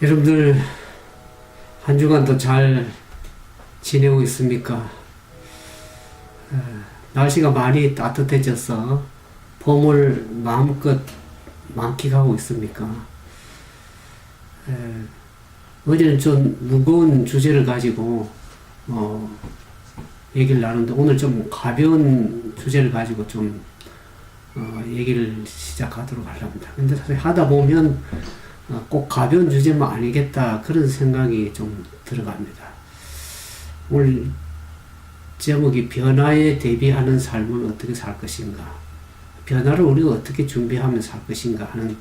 여러분들 한 주간도 잘 지내고 있습니까? 날씨가 많이 따뜻해져서 봄을 마음껏 만끽하고 있습니까? 어제는 좀 무거운 주제를 가지고 얘기를 나누는데 오늘 좀 가벼운 주제를 가지고 좀 얘기를 시작하도록 하려합니다. 근데 사실 하다 보면 꼭 가벼운 주제만 아니겠다 그런 생각이 좀 들어갑니다. 오늘 제목이 변화에 대비하는 삶은 어떻게 살 것인가, 변화를 우리가 어떻게 준비하면 살 것인가 하는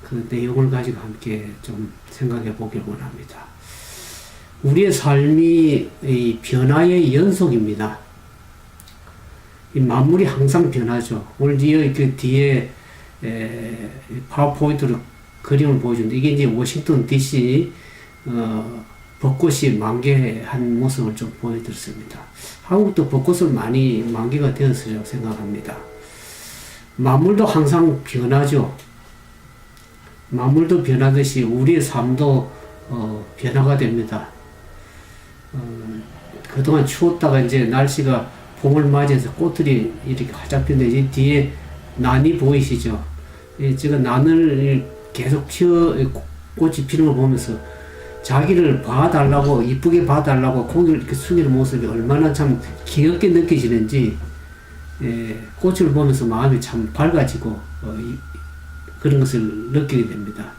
그 내용을 가지고 함께 좀 생각해 보길 원합니다. 우리의 삶이 이 변화의 연속입니다. 이 만물이 항상 변하죠. 오늘 뒤에 파워포인트로 그림을 보여주는데 이게 이제 워싱턴 DC 벚꽃이 만개한 모습을 좀 보여드렸습니다. 한국도 벚꽃을 많이 만개가 되었으리라고 생각합니다. 만물도 항상 변하죠. 만물도 변하듯이 우리의 삶도 변화가 됩니다. 그동안 추웠다가 이제 날씨가 봄을 맞이해서 꽃들이 이렇게 활짝 피는데 이제 뒤에 난이 보이시죠? 지금 난을 계속 꽃이 피는 걸 보면서 자기를 봐달라고, 이쁘게 봐달라고 고개를 이렇게 숙이는 모습이 얼마나 참 귀엽게 느껴지는지, 꽃을 보면서 마음이 참 밝아지고, 그런 것을 느끼게 됩니다.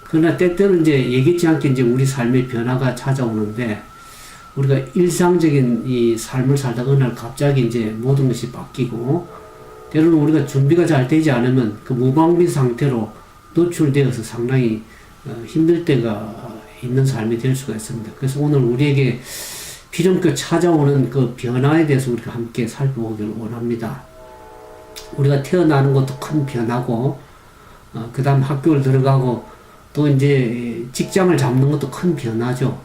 그러나 때때로 이제 예기치 않게 이제 우리 삶의 변화가 찾아오는데, 우리가 일상적인 이 삶을 살다 어느 날 갑자기 이제 모든 것이 바뀌고, 때로는 우리가 준비가 잘 되지 않으면 그 무방비 상태로 노출되어서 상당히 힘들 때가 있는 삶이 될 수가 있습니다. 그래서 오늘 우리에게 필연껏 찾아오는 그 변화에 대해서 우리가 함께 살펴보기를 원합니다. 우리가 태어나는 것도 큰 변화고, 그 다음 학교를 들어가고, 또 이제 직장을 잡는 것도 큰 변화죠.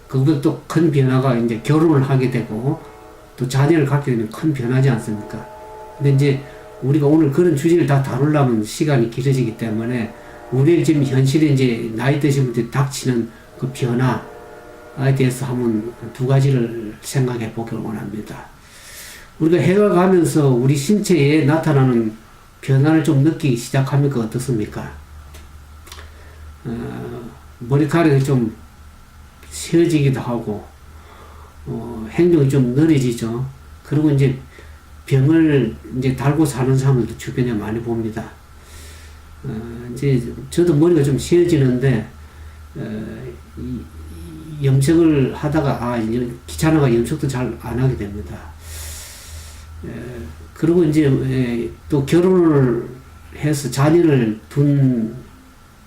그것도 큰 변화가 이제 결혼을 하게 되고, 또 자녀를 갖게 되면 큰 변화지 않습니까? 근데 이제 우리가 오늘 그런 주제를 다 다루려면 시간이 길어지기 때문에 우리의 지금 현실에 이제 나이 드신 분들이 닥치는 그 변화에 대해서 한번 두 가지를 생각해 보기를 원합니다. 우리가 해가 가면서 우리 신체에 나타나는 변화를 좀 느끼기 시작하니까 어떻습니까? 머리카락이 좀 세어지기도 하고, 행동이 좀 느려지죠. 그리고 이제 병을 이제 달고 사는 사람들도 주변에 많이 봅니다. 이제 저도 머리가 좀 세어지는데, 염색을 하다가, 귀찮아가 염색도 잘 안 하게 됩니다. 그리고 이제 또 결혼을 해서 자녀를 둔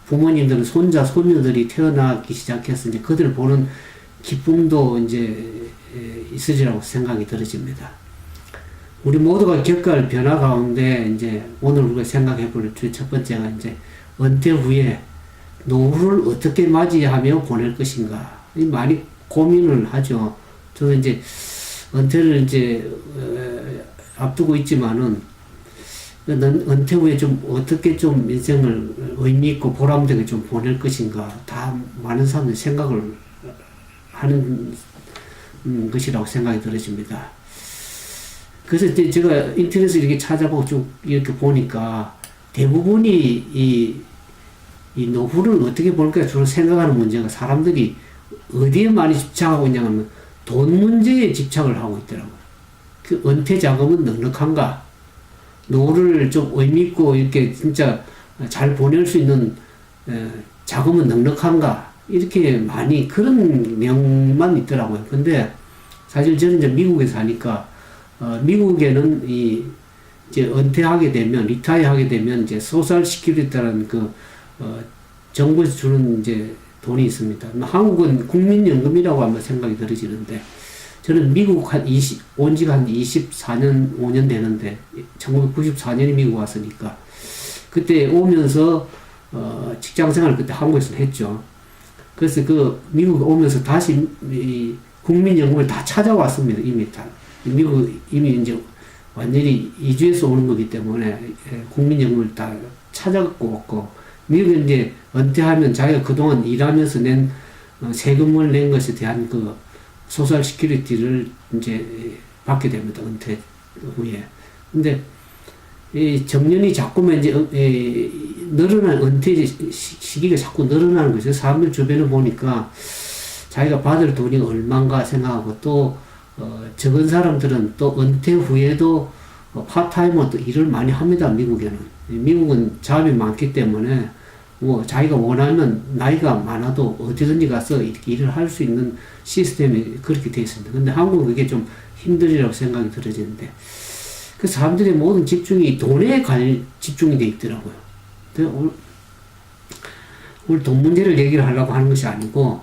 부모님들은 손자, 손녀들이 태어나기 시작해서 이제 그들을 보는 기쁨도 이제 있으리라고 생각이 들어집니다. 우리 모두가 겪을 변화 가운데 이제 오늘 우리가 생각해 볼 주 첫 번째가 이제 은퇴 후에 노후를 어떻게 맞이하며 보낼 것인가. 많이 고민을 하죠. 저도 이제 은퇴를 이제 앞두고 있지만은 은퇴 후에 좀 어떻게 좀 인생을 의미 있고 보람되게 좀 보낼 것인가. 다 많은 사람들이 생각을 하는 것이라고 생각이 들어집니다. 그래서 이제 제가 인터넷에 이렇게 찾아보고 쭉 이렇게 보니까 대부분이 이 노후를 어떻게 볼까 주로 생각하는 문제가 사람들이 어디에 많이 집착하고 있냐면 돈 문제에 집착을 하고 있더라고요. 그 은퇴 자금은 넉넉한가? 노후를 좀 의미있고 이렇게 진짜 잘 보낼 수 있는 자금은 넉넉한가? 이렇게 많이 그런 내용만 있더라고요. 근데 사실 저는 이제 미국에 사니까 미국에는 이제 은퇴하게 되면, 리타이어 하게 되면 이제 소셜 시큐리티라는 정부에서 주는 이제 돈이 있습니다. 한국은 국민연금이라고 아마 생각이 들어지는데, 저는 미국 온 지가 한 24년, 5년 되는데, 1994년에 미국 왔으니까, 그때 오면서, 직장 생활을 그때 한국에서 했죠. 그래서 미국 오면서 다시 국민연금을 다 찾아왔습니다. 이미 다. 미국 이미 이제 완전히 이주해서 오는 거기 때문에 국민연금을 다 찾아갖고 왔고, 미국에 이제 은퇴하면 자기가 그동안 일하면서 낸 세금을 낸 것에 대한 그 소셜 시큐리티를 이제 받게 됩니다. 은퇴 후에. 근데 이 정년이 자꾸만 이제 늘어나는 은퇴 시기가 자꾸 늘어나는 거죠. 사람들 주변을 보니까 자기가 받을 돈이 얼마인가 생각하고 또 적은 사람들은 또 은퇴 후에도 파트타임으로 또 일을 많이 합니다. 미국에는. 미국은 잡이 많기 때문에 뭐 자기가 원하면 나이가 많아도 어디든지 가서 이렇게 일을 할 수 있는 시스템이 그렇게 되어 있습니다. 근데 한국은 그게 좀 힘들이라고 생각이 들어지는데 그 사람들의 모든 집중이 돈에 집중이 되어 있더라고요. 오늘 돈 문제를 얘기를 하려고 하는 것이 아니고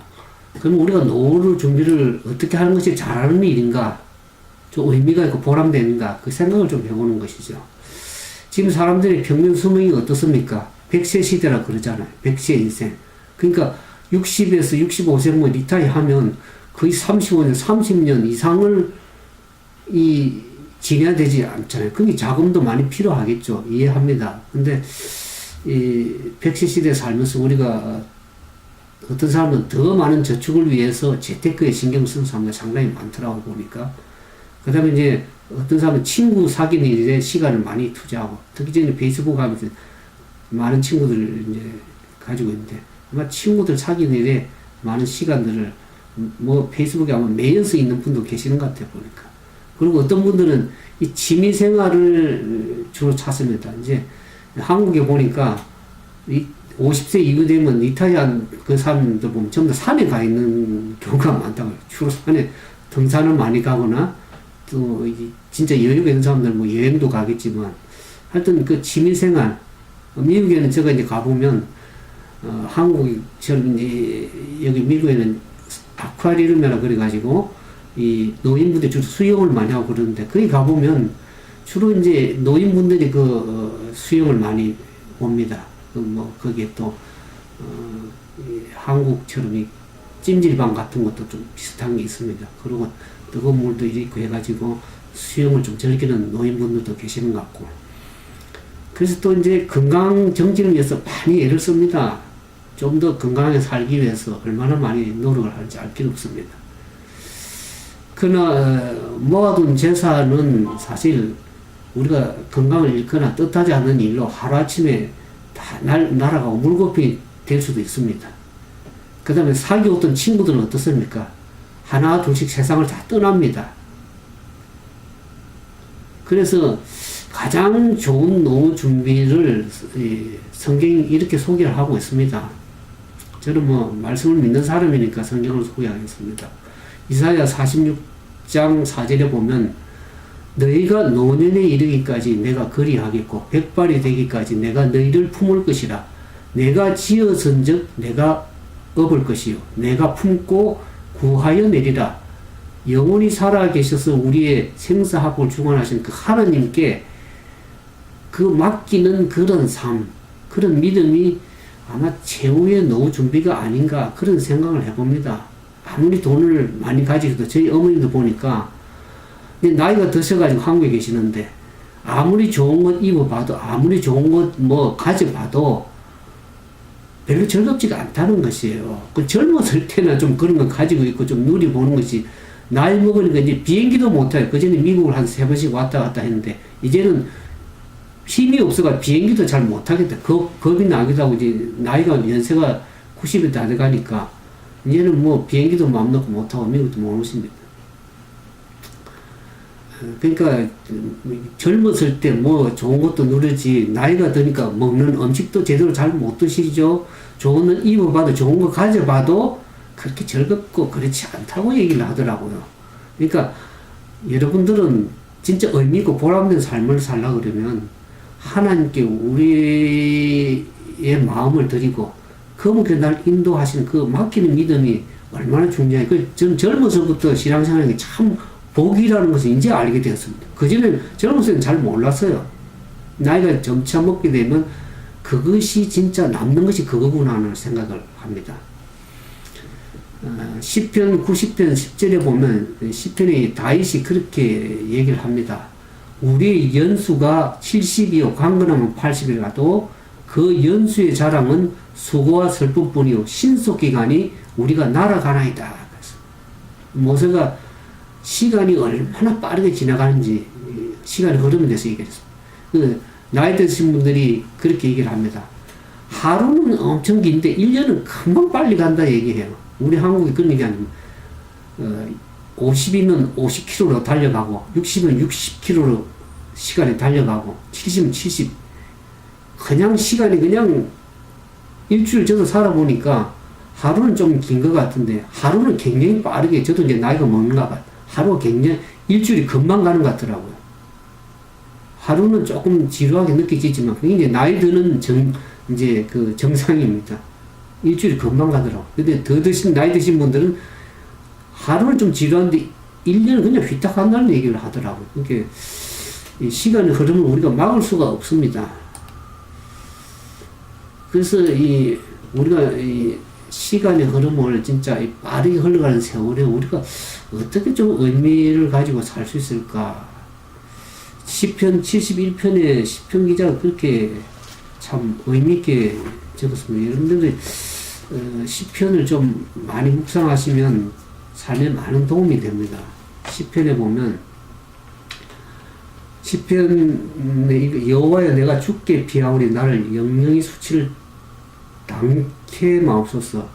그럼 우리가 노후 준비를 어떻게 하는 것이 잘하는 일인가 좀 의미가 있고 보람되는가 그 생각을 좀 해보는 것이죠. 지금 사람들의 평균 수명이 어떻습니까? 100세 시대라 그러잖아요. 100세 인생. 그러니까 60에서 65세 뭐 리타이 하면 거의 35년, 30년 이상을 지내야 되지 않잖아요. 그게 자금도 많이 필요하겠죠. 이해합니다. 근데 이 100세 시대에 살면서 우리가 어떤 사람은 더 많은 저축을 위해서 재테크에 신경 쓰는 사람들이 상당히 많더라고 보니까. 그 다음에 이제 어떤 사람은 친구 사귀는 일에 시간을 많이 투자하고, 특히 이제 페이스북 하면서 많은 친구들을 이제 가지고 있는데, 아마 친구들 사귀는 일에 많은 시간들을 뭐 페이스북에 아마 매여서 있는 분도 계시는 것 같아요, 보니까. 그리고 어떤 분들은 이 취미 생활을 주로 찾습니다. 이제 한국에 보니까 이 50세 이후 되면 리타이어한 그 사람들 보면 전부 다 산에 가 있는 경우가 많다고요. 주로 산에 등산을 많이 가거나 또 진짜 여유가 있는 사람들 뭐 여행도 가겠지만 하여튼 그 취미생활 미국에는 제가 이제 가보면 한국처럼 이제 여기 미국에는 아쿠아리움이라 그래가지고 이 노인분들이 주로 수영을 많이 하고 그러는데 거기 가보면 주로 이제 노인분들이 그 수영을 많이 옵니다. 뭐 거기에 또 한국처럼 이 찜질방 같은 것도 좀 비슷한 게 있습니다. 그리고 뜨거운 물도 있고 해가지고 수영을 좀 즐기는 노인분들도 계시는 것 같고. 그래서 또 이제 건강 정진을 위해서 많이 애를 씁니다. 좀 더 건강하게 살기 위해서 얼마나 많이 노력을 하는지 알 필요 없습니다. 그러나 모아둔 재산은 사실 우리가 건강을 잃거나 뜻하지 않는 일로 하루아침에 다 날아가고 물거품이 될 수도 있습니다. 그 다음에 사귀었던 친구들은 어떻습니까? 하나 둘씩 세상을 다 떠납니다. 그래서 가장 좋은 노후 준비를 성경이 이렇게 소개를 하고 있습니다. 저는 뭐 말씀을 믿는 사람이니까 성경을 소개하겠습니다. 이사야 46장 4절에 보면 너희가 노년에 이르기까지 내가 그리하겠고 백발이 되기까지 내가 너희를 품을 것이라. 내가 지어선즉 내가 업을 것이요 내가 품고 구하여 내리라. 영원히 살아계셔서 우리의 생사합을 주관하신 그 하나님께 그 맡기는 그런 삶, 그런 믿음이 아마 최후의 노후 준비가 아닌가 그런 생각을 해봅니다. 아무리 돈을 많이 가지고도 저희 어머니도 보니까 나이가 드셔가지고 한국에 계시는데 아무리 좋은 것 입어봐도 아무리 좋은 것 뭐 가져봐도 별로 즐겁지가 않다는 것이에요. 그 젊었을 때나 좀 그런 거 가지고 있고 좀 누려보는 것이 나이 먹으니까 이제 비행기도 못 타요. 그전에 미국을 한 3번씩 왔다 갔다 했는데 이제는 힘이 없어가 비행기도 잘 못 타겠다. 겁이 나기도 하고 이제 나이가 연세가 90이 다 돼가니까 이제는 뭐 비행기도 마음 놓고 못 타고 미국도 못 오십니다. 그러니까 젊었을 때 뭐 좋은 것도 누르지 나이가 드니까 먹는 음식도 제대로 잘 못 드시죠. 좋은 거 입어봐도 좋은 거 가져봐도 그렇게 즐겁고 그렇지 않다고 얘기를 하더라고요. 그러니까 여러분들은 진짜 의미있고 보람된 삶을 살려고 그러면 하나님께 우리의 마음을 드리고 그분께 날 인도하시는 그 맡기는 믿음이 얼마나 중요해. 저는 젊어서부터 신앙생활이 참 복이라는 것을 이제 알게 되었습니다. 그전에는 젊었을 때는 잘 몰랐어요. 나이가 점차 먹게 되면 그것이 진짜 남는 것이 그거구나 하는 생각을 합니다. 시편 90편 10절에 보면 시편의 다윗이 그렇게 얘기를 합니다. 우리의 연수가 70이요 강건하면 80이라도 그 연수의 자랑은 수고와 슬픔뿐이요 신속기간이 우리가 날아가나이다. 그래서 모세가 시간이 얼마나 빠르게 지나가는지 시간의 흐름에 대해서 얘기했습니다. 그 나이 드신 분들이 그렇게 얘기를 합니다. 하루는 엄청 긴데 1년은 금방 빨리 간다 얘기해요. 우리 한국이 그런 얘기 아니면 50이면 50km로 달려가고 60이면 60km로 시간이 달려가고 70이면 70 그냥 시간이 그냥 일주일 저도 살아보니까 하루는 좀 긴 것 같은데 하루는 굉장히 빠르게 저도 이제 나이가 먹는가 봐요. 하루가 굉장히 일주일이 금방 가는 것 같더라고요. 하루는 조금 지루하게 느껴지지만 그게 이제 나이 드는 이제 그 정상입니다. 일주일이 금방 가더라고요. 근데 나이 드신 분들은 하루는 좀 지루한데 1년은 그냥 휘딱 간다는 얘기를 하더라고요. 그러니까 이 시간의 흐름을 우리가 막을 수가 없습니다. 그래서 우리가 이 시간의 흐름을 진짜 빠르게 흘러가는 세월에 우리가 어떻게 좀 의미를 가지고 살 수 있을까? 시편 71편에 시편 기자가 그렇게 참 의미있게 적었습니다. 여러분들이 시편을 좀 많이 묵상하시면 삶에 많은 도움이 됩니다. 시편에 보면 시편 여호와여 내가 주께 피하오니 나를 영영이 수치를 당케 마옵소서.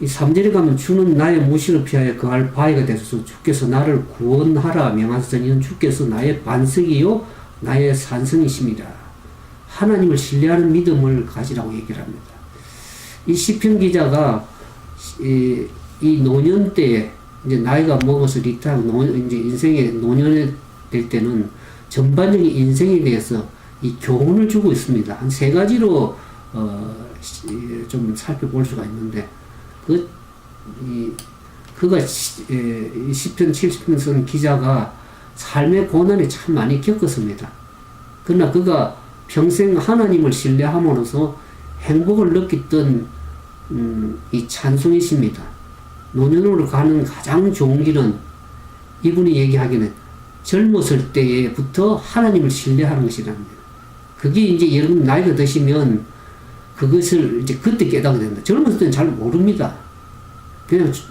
이 3절에 가면 주는 나의 무시를 피하여 거할 바위가 되소서. 주께서 나를 구원하라 명하소서. 이는 주께서 나의 반석이요 나의 산성이십니다. 하나님을 신뢰하는 믿음을 가지라고 얘기를 합니다. 이 시편 기자가 이 노년 때에 이제 나이가 먹어서 리타하고 이제 인생의 노년에 될 때는 전반적인 인생에 대해서 이 교훈을 주고 있습니다. 한 세 가지로 좀 살펴볼 수가 있는데 그가 시편 70편 쓴 기자가 삶의 고난이 참 많이 겪었습니다. 그러나 그가 평생 하나님을 신뢰함으로써 행복을 느꼈던 이 찬송이십니다. 노년으로 가는 가장 좋은 길은 이분이 얘기하기는 젊었을 때부터 하나님을 신뢰하는 것이랍니다. 그게 이제 여러분 나이가 드시면 그것을 이제 그때 깨닫게 된다. 젊었을 때는 잘 모릅니다.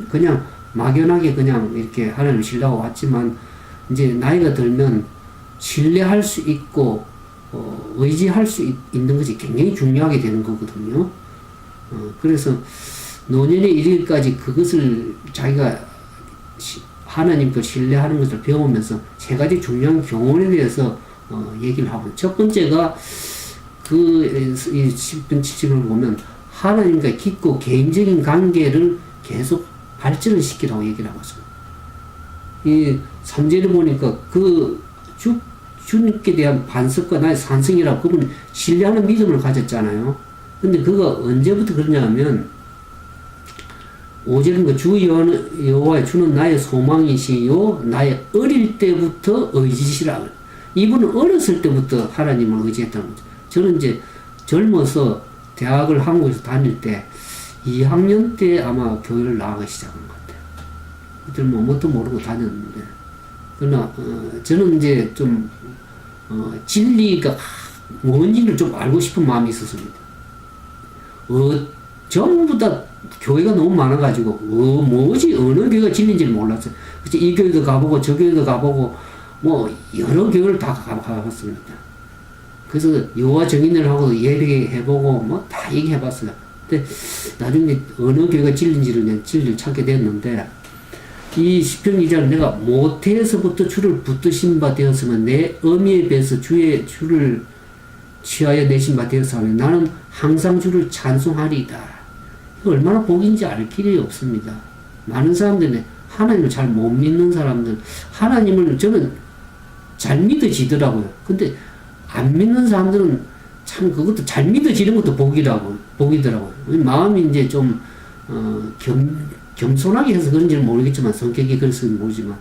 그냥 막연하게 그냥 이렇게 하나님을 신뢰하고 왔지만 이제 나이가 들면 신뢰할 수 있고 의지할 수 있는 것이 굉장히 중요하게 되는 거거든요. 그래서 노년에 이르기까지 그것을 자기가 하나님 그 신뢰하는 것을 배우면서 세 가지 중요한 교훈에 대해서 얘기를 하고, 첫 번째가 이 10분 70을 보면 하나님과 깊고 개인적인 관계를 계속 발전을 시키라고 얘기를 하고 있습니다. 이 3절에 보니까 주님께 대한 반석과 나의 산성이라고 그분 신뢰하는 믿음을 가졌잖아요. 근데 그가 언제부터 그러냐 하면 5절은 주 여호와 주는 나의 소망이시요 나의 어릴 때부터 의지시라. 이분은 어렸을 때부터 하나님을 의지했다는 거죠. 저는 이제 젊어서 대학을 한국에서 다닐 때 2학년 때 아마 교회를 나가기 시작한 것 같아요. 그때 뭐 뭣도 모르고 다녔는데, 그러나 저는 이제 좀 진리가 뭔지를 좀 알고 싶은 마음이 있었습니다. 전부 다 교회가 너무 많아가지고 뭐지 어느 교회가 진리인지를 몰랐어요. 그래서 이 교회도 가보고 저 교회도 가보고 뭐 여러 교회를 다 가봤습니다. 그래서 여호와 증인을 하고 예배해보고 뭐 다 얘기해봤어요. 근데 나중에 어느 교회가 진리인지를 찾게 됐는데, 이 시편 기자는 내가 모태에서부터 주를 붙드신 바 되었으면 내 어미에 비해서 주를 취하여 내신 바 되었으면 나는 항상 주를 찬송하리이다. 얼마나 복인지 알 길이 없습니다. 많은 사람들은 하나님을 잘 못 믿는 사람들, 하나님을 저는 잘 믿어지더라고요. 근데 안 믿는 사람들은 참 그것도 잘 믿어지는 것도 복이더라고요. 마음이 이제 좀 겸손하게 해서 그런지는 모르겠지만, 성격이 그래서는 모르지만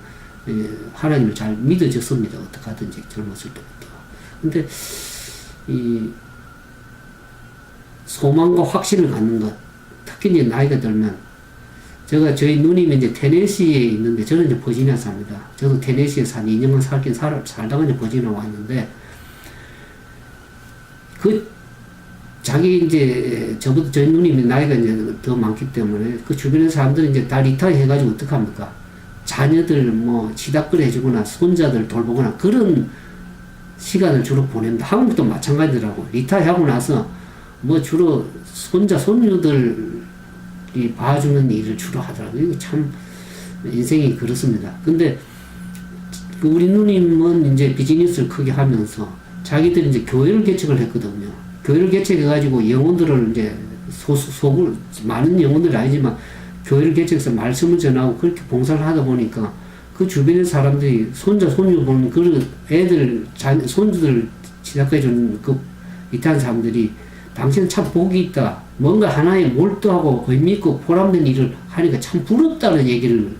하나님을 잘 믿어졌습니다. 어떻게 하든지 젊었을 때부터. 근데 이 소망과 확신을 갖는 것, 특히 이제 나이가 들면, 저희 누님이 이제 테네시에 있는데, 저는 이제 버지니아 삽니다. 저도 테네시에서 한 2년간 살다가 이제 버지니아 왔는데, 자기 이제 저보다 저희 누님이 나이가 이제 더 많기 때문에 그 주변의 사람들은 이제 다 리타이 해가지고 어떡합니까? 자녀들 뭐 치닥거리 해주거나 손자들 돌보거나 그런 시간을 주로 보냅니다. 한국도 마찬가지더라고. 리타이 하고 나서 뭐 주로 손자 손주들이 봐주는 일을 주로 하더라고요. 이거 참 인생이 그렇습니다. 근데 우리 누님은 이제 비즈니스를 크게 하면서 자기들이 이제 교회를 개척을 했거든요. 교회를 개척해가지고 영혼들을 이제 소글 많은 영혼들이 아니지만 교회를 개척해서 말씀을 전하고 그렇게 봉사를 하다 보니까 그 주변의 사람들이 손자 손주 보는 그 애들 손주들 지나가게 주는 그 이타한 사람들이 당신은 참 복이 있다. 뭔가 하나에 몰두하고 의미있고 보람된 일을 하니까 참 부럽다는 얘기를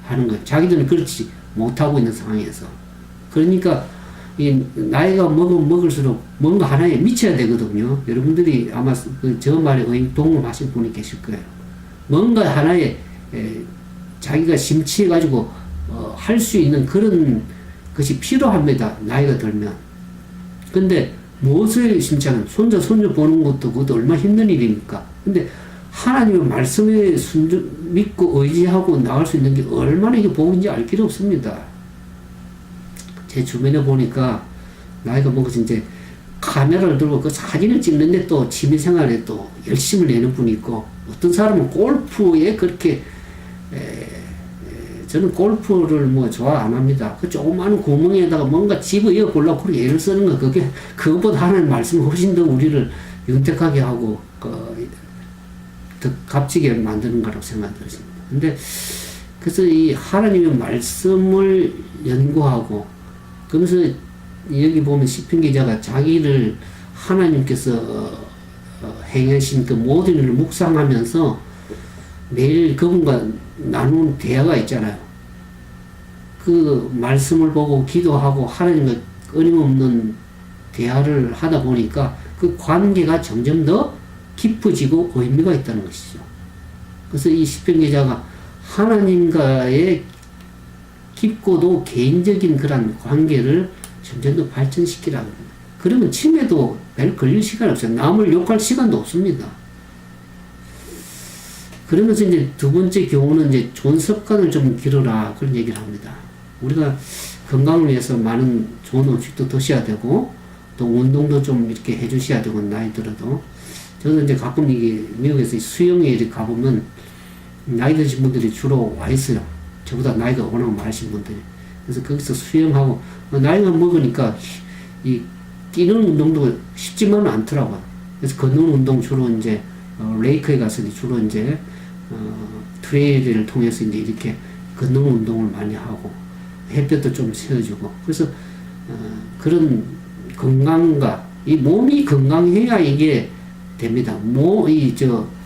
하는 거예요. 자기들은 그렇지 못하고 있는 상황에서. 그러니까 이 나이가 먹을수록 뭔가 하나에 미쳐야 되거든요. 여러분들이 아마 저 말에 동감하신 분이 계실 거예요. 뭔가 하나에 자기가 심취해가지고 할 수 있는 그런 것이 필요합니다. 나이가 들면. 근데 무엇을 심취하는 손자 손주 보는 것도 그것도 얼마나 힘든 일입니까? 근데 하나님의 말씀에 믿고 의지하고 나갈 수 있는 게 얼마나 이게 복인지 알 길이 없습니다. 제 주변에 보니까 나이가 먹어서 이제 카메라를 들고 그 사진을 찍는데 또 취미생활에 또 열심을 내는 분이 있고 어떤 사람은 골프에 그렇게 저는 골프를 뭐 좋아 안 합니다. 그 조그마한 구멍에다가 뭔가 집어이어 보려고 그렇게 애를 쓰는 거 그게 그것보다 하나님 말씀이 훨씬 더 우리를 윤택하게 하고 더 값지게 만드는 거라고 생각이 들었습니다. 근데 그래서 이 하나님의 말씀을 연구하고 그러면서 여기 보면 시편 기자가 자기를 하나님께서 행하신 그 모든 일을 묵상하면서 매일 그분과 나눈 대화가 있잖아요. 그 말씀을 보고 기도하고 하나님과 끊임없는 대화를 하다 보니까 그 관계가 점점 더 깊어지고 의미가 있다는 것이죠. 그래서 이 시편 기자가 하나님과의 깊고도 개인적인 그런 관계를 점점 더 발전시키라고 합니다. 그러면 치매도 별 걸릴 시간이 없어요. 남을 욕할 시간도 없습니다. 그러면서 이제 두 번째 교훈은 이제 좋은 습관을 좀 기르라 그런 얘기를 합니다. 우리가 건강을 위해서 많은 좋은 음식도 드셔야 되고 또 운동도 좀 이렇게 해주셔야 되고 나이 들어도 저는 이제 가끔 이게 미국에서 수영에 이렇게 가보면 나이 드신 분들이 주로 와 있어요. 저보다 나이가 워낙 많으신 분들이. 그래서 거기서 수영하고 나이가 먹으니까 이 뛰는 운동도 쉽지만은 않더라고요. 그래서 걷는 운동 주로 이제 레이크에 가서 주로 이제 트레일을 통해서 이제 이렇게 걷는 운동을 많이 하고 햇볕도 좀 쐬어주고 그래서 그런 건강과 이 몸이 건강해야 이게 됩니다.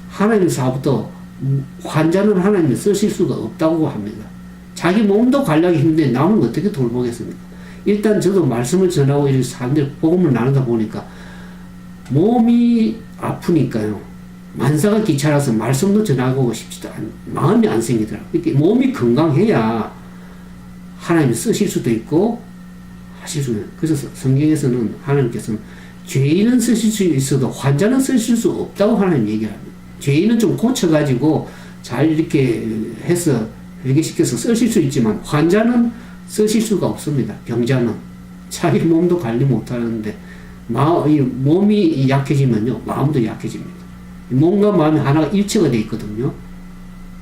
하나님 사부터 환자는 하나님이 쓰실 수가 없다고 합니다. 자기 몸도 관리하기 힘든데 남은 어떻게 돌보겠습니까? 일단 저도 말씀을 전하고 이렇게 사람들 복음을 나누다 보니까 몸이 아프니까요. 만사가 귀찮아서 말씀도 전하고 싶지도 마음이 안 생기더라고요. 이렇게 몸이 건강해야 하나님이 쓰실 수도 있고 하실 수 있어요. 그래서 성경에서는 하나님께서는 죄인은 쓰실 수 있어도 환자는 쓰실 수 없다고 하나님 얘기를 합니다. 죄인은 좀 고쳐가지고 잘 이렇게 해서 회개시켜서 쓰실 수 있지만 환자는 쓰실 수가 없습니다. 병자는 자기 몸도 관리 못하는데 몸이 약해지면요 마음도 약해집니다. 몸과 마음이 하나가 일체가 되어 있거든요.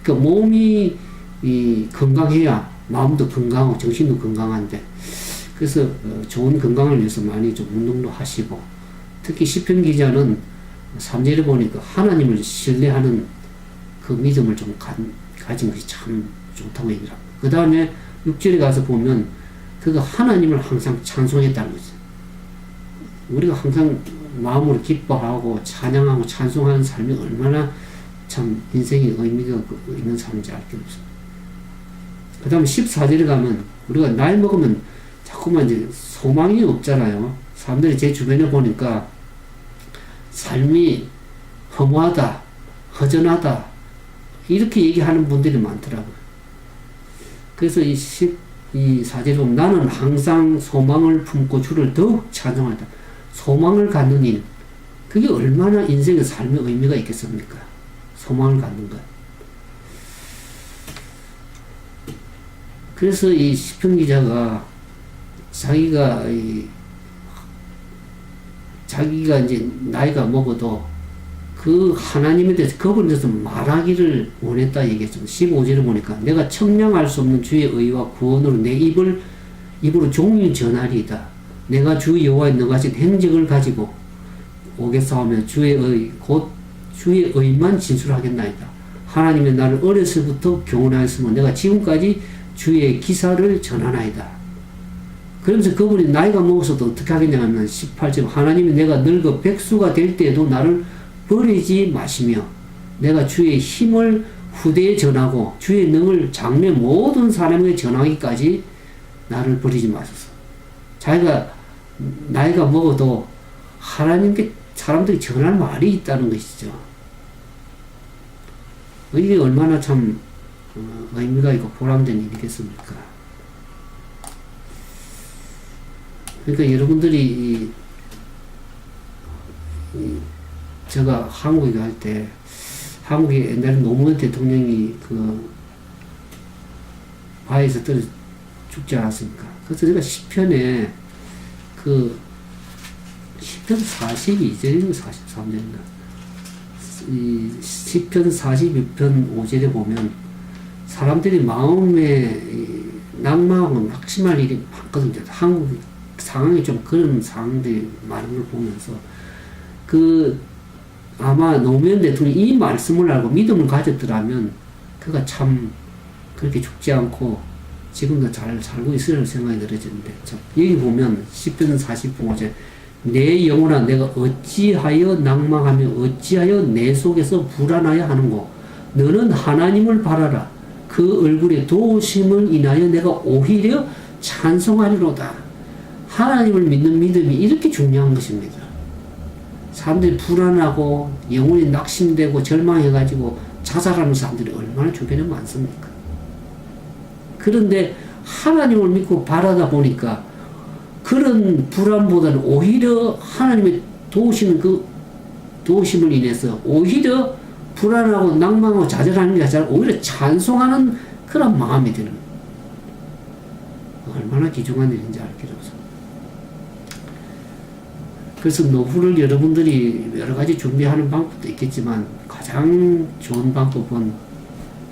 그러니까 몸이 건강해야 마음도 건강하고 정신도 건강한데 그래서 좋은 건강을 위해서 많이 좀 운동도 하시고 특히 시편 기자는 3절에 보니까 하나님을 신뢰하는 그 믿음을 좀 가진 것이 참 좋다고 얘기를 합니다. 그 다음에 6절에 가서 보면 그가 하나님을 항상 찬송했다는 거죠. 우리가 항상 마음으로 기뻐하고 찬양하고 찬송하는 삶이 얼마나 참 인생의 의미가 있는 삶인지 알 게 없습니다. 그 다음에 14절에 가면 우리가 나이 먹으면 자꾸만 이제 소망이 없잖아요. 사람들이 제 주변에 보니까 삶이 허무하다, 허전하다 이렇게 얘기하는 분들이 많더라고요. 그래서 이 4절에 보면 나는 항상 소망을 품고 주를 더욱 찬송하다. 소망을 갖는 일, 그게 얼마나 인생의 삶의 의미가 있겠습니까? 소망을 갖는 것. 그래서 이 시편 기자가 자기가 이제 나이가 먹어도 그 하나님에 대해서 그분에 대해서 말하기를 원했다 얘기했죠. 15절에 보니까 내가 청량할 수 없는 주의 의와 구원으로 내 입으로 종일 전하리이다. 내가 주 여호와의 너가신 행적을 가지고 오겠사오며 주의 의 곧 주의 의만 진술하겠나이다. 하나님의 나를 어려서부터 교훈하였으면 내가 지금까지 주의 기사를 전하나이다. 그러면서 그분이 나이가 먹어서도 어떻게 하겠냐면 18절 하나님이 내가 늙어 백수가 될 때에도 나를 버리지 마시며 내가 주의 힘을 후대에 전하고 주의 능을 장래 모든 사람에게 전하기까지 나를 버리지 마소서. 자기가 나이가 먹어도 하나님께 사람들이 전할 말이 있다는 것이죠. 이게 얼마나 참 의미가 있고 보람된 일이겠습니까? 그러니까 여러분들이 제가 한국에 갈 때 한국에 옛날에 노무현 대통령이 그 바위에서 떨어져 죽지 않았습니까? 그래서 제가 시편에 그 시편 42절인가 43절인가 이 시편 42편 5절에 보면 사람들이 마음에 낭망하고 낙심할 일이 많거든요. 한국 상황이 좀 그런 상황들이 많은 걸 보면서 아마 노무현 대통령이 이 말씀을 알고 믿음을 가졌더라면 그가 참 그렇게 죽지 않고 지금도 잘 살고 있으리라는 생각이 들어지는데 여기 보면 시편 40편 5절 내 영혼아 내가 어찌하여 낭망하며 어찌하여 내 속에서 불안하여 하는고 너는 하나님을 바라라 그 얼굴에 도우심을 인하여 내가 오히려 찬송하리로다. 하나님을 믿는 믿음이 이렇게 중요한 것입니다. 사람들이 불안하고 영혼이 낙심되고 절망해가지고 자살하는 사람들이 얼마나 주변에 많습니까? 그런데 하나님을 믿고 바라다 보니까 그런 불안보다는 오히려 하나님의 도우시는 그 도우심을 인해서 오히려 불안하고 낭망하고 좌절하는 게 아니라 오히려 찬송하는 그런 마음이 드는 얼마나 귀중한 일인지 알 길이 없습니다. 그래서 노후를 여러분들이 여러 가지 준비하는 방법도 있겠지만 가장 좋은 방법은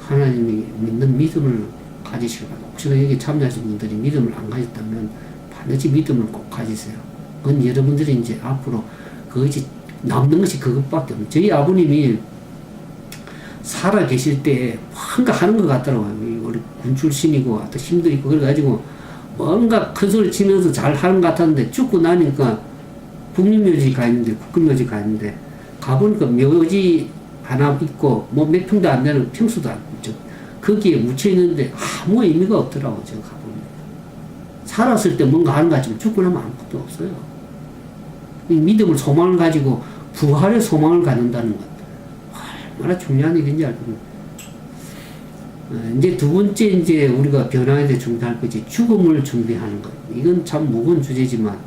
하나님이 믿는 믿음을 가지시기 바랍니다. 혹시나 여기 참여하신 분들이 믿음을 안 가졌다면 반드시 믿음을 꼭 가지세요. 그건 여러분들이 이제 앞으로 그것이 남는 것이 그것밖에 없어요. 저희 아버님이 살아 계실 때 뭔가 하는 것 같더라고요. 우리 군 출신이고 또 힘도 있고 그래가지고 뭔가 큰 소리 치면서 잘 하는 것 같았는데 죽고 나니까 국립묘지 가 있는데 국군묘지 가 있는데 가보니까 묘지 하나 있고 뭐 몇 평도 안 되는 평수도 안 있죠. 거기에 묻혀 있는데 아무 의미가 없더라고. 제가 가보니까 살았을 때 뭔가 하는 것 같지만 죽고 나면 아무것도 없어요. 이 믿음을 소망을 가지고 부활의 소망을 갖는다는 것 얼마나 중요한 일인지 알고 이제 두 번째 이제 우리가 변화에 대해 준비할 것이 죽음을 준비하는 것. 이건 참 무거운 주제지만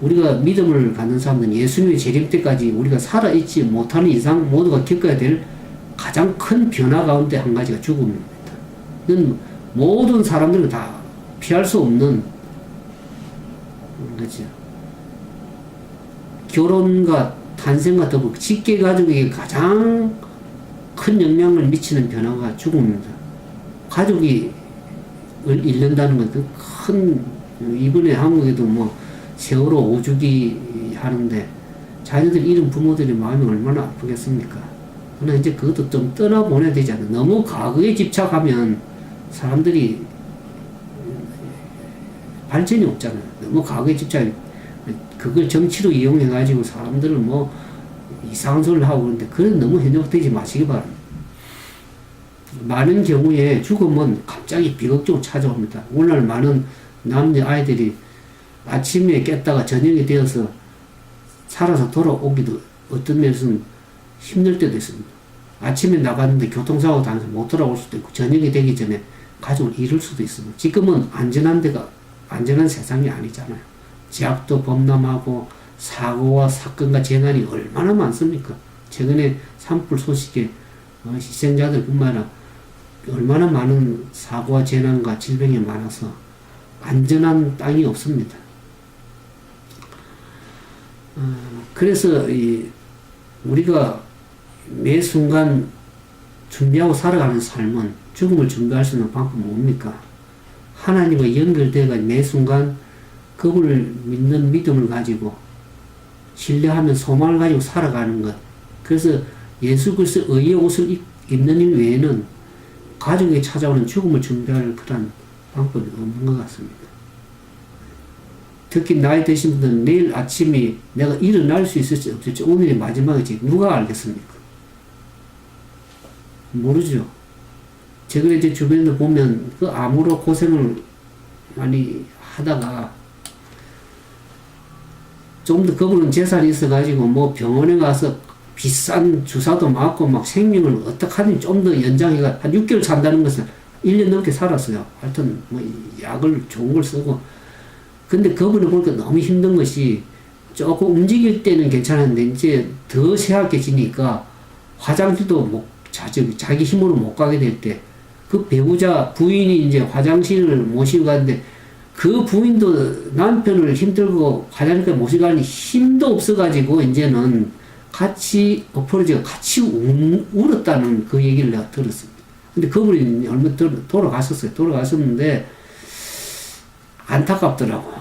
우리가 믿음을 갖는 사람들은 예수님의 재림 때까지 우리가 살아있지 못하는 이상 모두가 겪어야 될 가장 큰 변화 가운데 한 가지가 죽음입니다. 이건 모든 사람들은 다 피할 수 없는 거죠. 결혼과 탄생과 더불어 직계 가족에게 가장 큰 영향을 미치는 변화가 죽음입니다. 가족이 잃는다는 건 그 큰, 이번에 한국에도 뭐 세월호 5주기 하는데 자녀들 잃은 부모들의 마음이 얼마나 아프겠습니까? 그러나 이제 그것도 좀 떠나보내야 되지 않나. 너무 과거에 집착하면 사람들이 발전이 없잖아요. 너무 과거에 집착, 그걸 정치로 이용해가지고 사람들은 뭐 이상한 소리를 하고 그러는데 그건 너무 현혹되지 마시기 바랍니다. 많은 경우에 죽음은 갑자기 비극적으로 찾아옵니다. 오늘날 많은 남녀 아이들이 아침에 깼다가 저녁이 되어서 살아서 돌아오기도 어떤 면에서는 힘들 때도 있습니다. 아침에 나갔는데 교통사고 당해서 못 돌아올 수도 있고 저녁이 되기 전에 가족을 잃을 수도 있습니다. 지금은 안전한 세상이 아니잖아요. 제약도 범람하고 사고와 사건과 재난이 얼마나 많습니까? 최근에 산불 소식에 희생자들 뿐만 아니라 얼마나 많은 사고와 재난과 질병이 많아서 안전한 땅이 없습니다. 그래서 우리가 매 순간 준비하고 살아가는 삶은 죽음을 준비할 수 있는 방법은 뭡니까? 하나님과 연결되어 매 순간 그분을 믿는 믿음을 가지고 신뢰하면 소망을 가지고 살아가는 것. 그래서 예수 그리스도의 의의 옷을 입는 일 외에는 가족에 찾아오는 죽음을 준비할 그런 방법이 없는 것 같습니다. 특히 나이 드신 분들은 내일 아침에 내가 일어날 수 있을지 없을지 오늘이 마지막이지 누가 알겠습니까? 모르죠. 최근에 이제 주변에서 보면 그 암으로 고생을 많이 하다가 좀 더 그분은 재산이 있어가지고 뭐 병원에 가서 비싼 주사도 맞고 막 생명을 어떻게 하든지 좀 더 연장해가 한 6개월 산다는 것은 1년 넘게 살았어요. 하여튼 뭐 약을 좋은 걸 쓰고. 근데 그분을 보니까 너무 힘든 것이 조금 움직일 때는 괜찮았는데 이제 더 쇠약해지니까 화장실도 자기 힘으로 못 가게 될 때 그 배우자 부인이 이제 화장실을 모시고 가는데 그 부인도 남편을 힘들고 화장실까지 모시고 가니 힘도 없어가지고 이제는 같이 엎어지고 같이 울었다는 그 얘기를 내가 들었습니다. 근데 그분이 얼마 돌아가셨어요. 돌아가셨는데 안타깝더라고.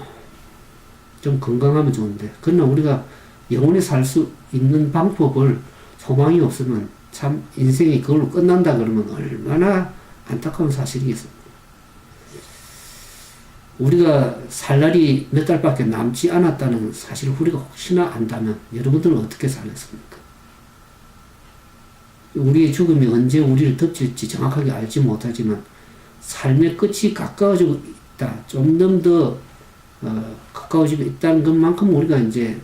좀 건강하면 좋은데. 그러나 우리가 영원히 살 수 있는 방법을 소망이 없으면 참 인생이 그걸로 끝난다 그러면 얼마나 안타까운 사실이겠습니까? 우리가 살 날이 몇 달밖에 남지 않았다는 사실을 우리가 혹시나 안다면 여러분들은 어떻게 살겠습니까? 우리의 죽음이 언제 우리를 덮칠지 정확하게 알지 못하지만 삶의 끝이 가까워지고 있다. 점점 더 가까워지고 있다는 것만큼 우리가 이제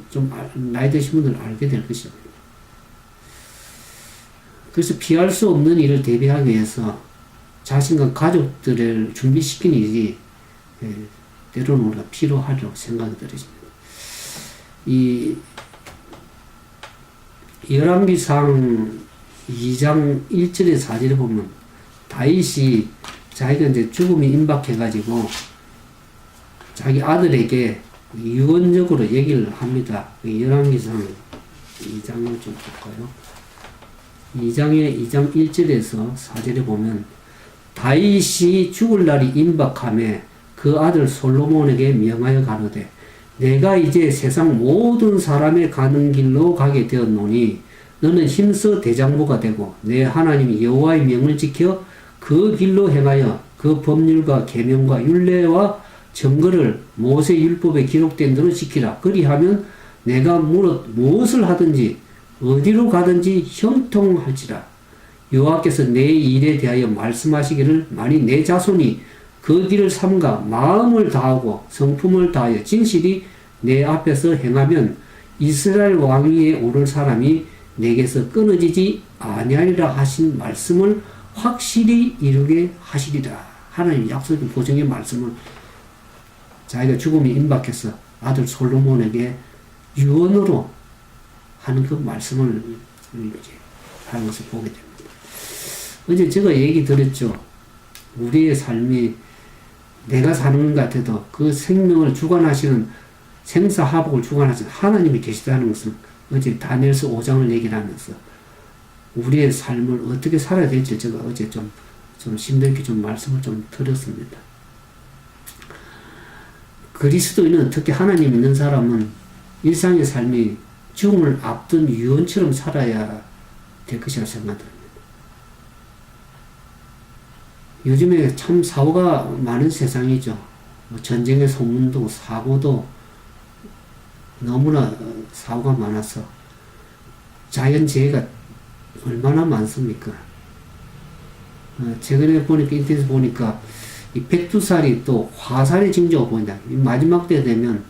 좀 나이 드신 분들은 알게 될 것입니다. 그래서 피할 수 없는 일을 대비하기 위해서 자신과 가족들을 준비시키는 일이 때로는 우리가 필요하다고 생각이 들어집니다. 이 열왕기상 2장 1절에 4절에 보면 다윗이 자기가 이제 죽음이 임박해가지고 자기 아들에게 유언적으로 얘기를 합니다. 열왕기상 2장을 좀 볼까요? 2장 1절에서 4절에 보면 다윗이 죽을 날이 임박하매 그 아들 솔로몬에게 명하여 가로되 내가 이제 세상 모든 사람의 가는 길로 가게 되었노니 너는 힘써 대장부가 되고 내 하나님 여호와의 명을 지켜 그 길로 행하여 그 법률과 계명과 율례와 정거를 모세 율법에 기록된 대로 지키라. 그리하면 내가 무엇을 하든지 어디로 가든지 형통할지라. 여호와께서 내 일에 대하여 말씀하시기를 만일 내 자손이 그 길을 삼가 마음을 다하고 성품을 다하여 진실이 내 앞에서 행하면 이스라엘 왕위에 오를 사람이 내게서 끊어지지 아니하리라 하신 말씀을 확실히 이루게 하시리라. 하나님 약속의 보증의 말씀을 자기가 죽음이 임박해서 아들 솔로몬에게 유언으로 하는 그 말씀을 이제 하는 것을 보게 됩니다. 어제 제가 얘기 드렸죠. 우리의 삶이 내가 사는 것 같아도 그 생명을 주관하시는 생사화복을 주관하시는 하나님이 계시다는 것은 어제 다니엘서 5장을 얘기를 하면서 우리의 삶을 어떻게 살아야 될지 제가 어제 좀 심도 있게 좀 말씀을 좀 드렸습니다. 그리스도인은 특히 하나님 있는 사람은 일상의 삶이 죽음을 앞둔 유언처럼 살아야 될 것이라고 생각합니다. 요즘에 참 사고가 많은 세상이죠. 전쟁의 소문도 사고도 너무나 사고가 많아서 자연재해가 얼마나 많습니까? 최근에 보니까 인터넷에 보니까 이 백두산이 또 화산의 징조가 보인다. 마지막 때 되면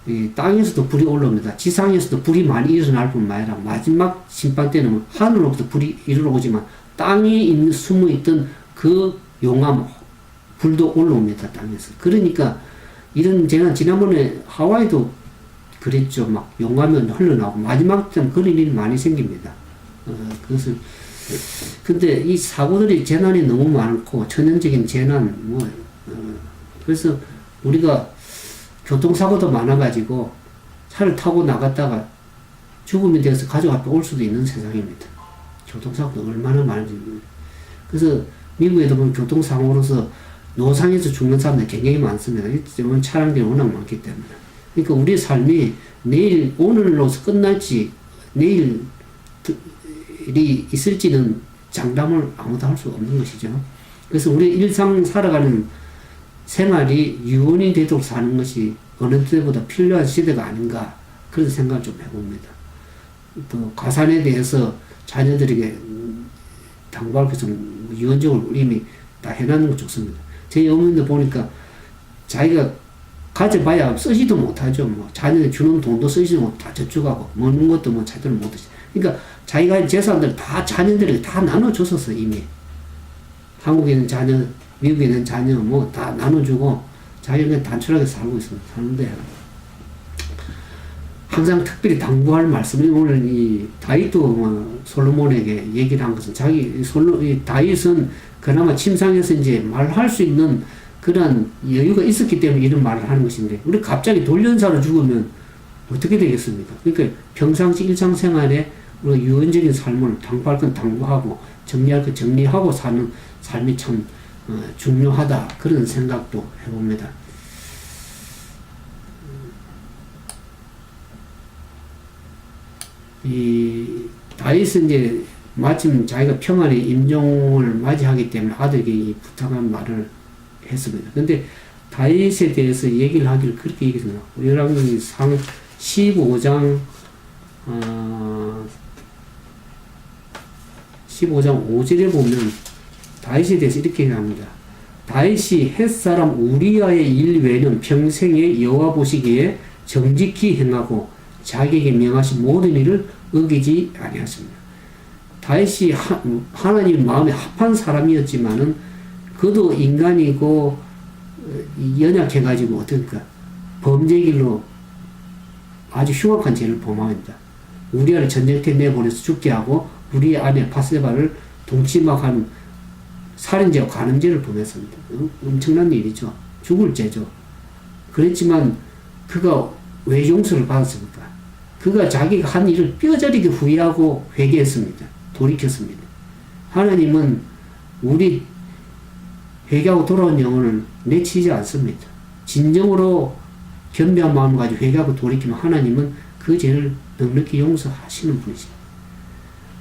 이 땅에서도 불이 올라옵니다. 지상에서도 불이 많이 일어날 뿐만 아니라 마지막 심판 때는 하늘로부터 불이 일어오지만 땅에 숨어 있던 그 용암 불도 올라옵니다. 땅에서. 그러니까 이런 재난 지난번에 하와이도 그랬죠. 막 용하면 흘러나오고 마지막 때 그런 일이 많이 생깁니다. 그것을 근데 이 사고들이 재난이 너무 많고 천연적인 재난 그래서 우리가 교통사고도 많아가지고 차를 타고 나갔다가 죽음이 되어서 가족 앞에 올 수도 있는 세상입니다. 교통사고도 얼마나 많은지. 그래서 미국에도 보면 교통사고로서 노상에서 죽는 사람들이 굉장히 많습니다. 왜냐면 차량들이 워낙 많기 때문에. 그러니까 우리의 삶이 내일, 오늘로서 끝날지, 내일이 있을지는 장담을 아무도 할 수 없는 것이죠. 그래서 우리 일상 살아가는 생활이 유언이 되도록 사는 것이 어느 때보다 필요한 시대가 아닌가, 그런 생각을 좀 해봅니다. 또 가산에 대해서 자녀들에게 당부할 것은 유언적으로 이미 다 해놨는 거 좋습니다. 제 어머니도 보니까 자기가 가져봐야 쓰지도 못하죠. 뭐 자녀들 주는 돈도 쓰지도 못하고 다 저축하고 먹는 것도 뭐 제대로 못하지. 그러니까 자기가 자산들 다 자녀들에게 다 나눠줬었어 이미. 한국에 있는 자녀, 미국에 있는 자녀 뭐 다 나눠주고 자기가 단촐하게 살고 있습니다. 사는데 항상 특별히 당부할 말씀이 오늘 이 다윗도 뭐 솔로몬에게 얘기를 한 것은 이 다윗은 그나마 침상에서 이제 말할 수 있는 그런 여유가 있었기 때문에 이런 말을 하는 것인데 우리 갑자기 돌연사로 죽으면 어떻게 되겠습니까? 그러니까 평상시 일상생활에 우리가 유언적인 삶을 당부할 건 당부하고 정리할 건 정리하고 사는 삶이 참 중요하다 그런 생각도 해봅니다. 이 다윗은 이제 마침 자기가 평안의 임종을 맞이하기 때문에 아들에게 이 부탁한 말을 했습니다. 근데 다윗에 대해서 얘기를 하기를 그렇게 얘기했습니다. 열왕기상 15장 5절에 보면 다윗에 대해서 이렇게 얘기합니다. 다윗이 햇사람 우리아의 일 외에는 평생에 여호와 보시기에 정직히 행하고 자기에게 명하신 모든 일을 어기지 아니하십니다. 다윗이 하나님 마음에 합한 사람이었지만은 그도 인간이고 연약해가지고 어떨까 범죄 길로 아주 흉악한 죄를 범합니다. 우리아를 전쟁터에 내보내서 죽게 하고 우리 아내 바세바를 동치막한 살인죄와 간음죄를 범했습니다. 엄청난 일이죠. 죽을 죄죠. 그랬지만 그가 왜 용서를 받았습니까? 그가 자기가 한 일을 뼈저리게 후회하고 회개했습니다. 돌이켰습니다. 하나님은 우리 회개하고 돌아온 영혼을 내치지 않습니다. 진정으로 겸비한 마음을 가지고 회개하고 돌이키면 하나님은 그 죄를 넉넉히 용서하시는 분이십니다.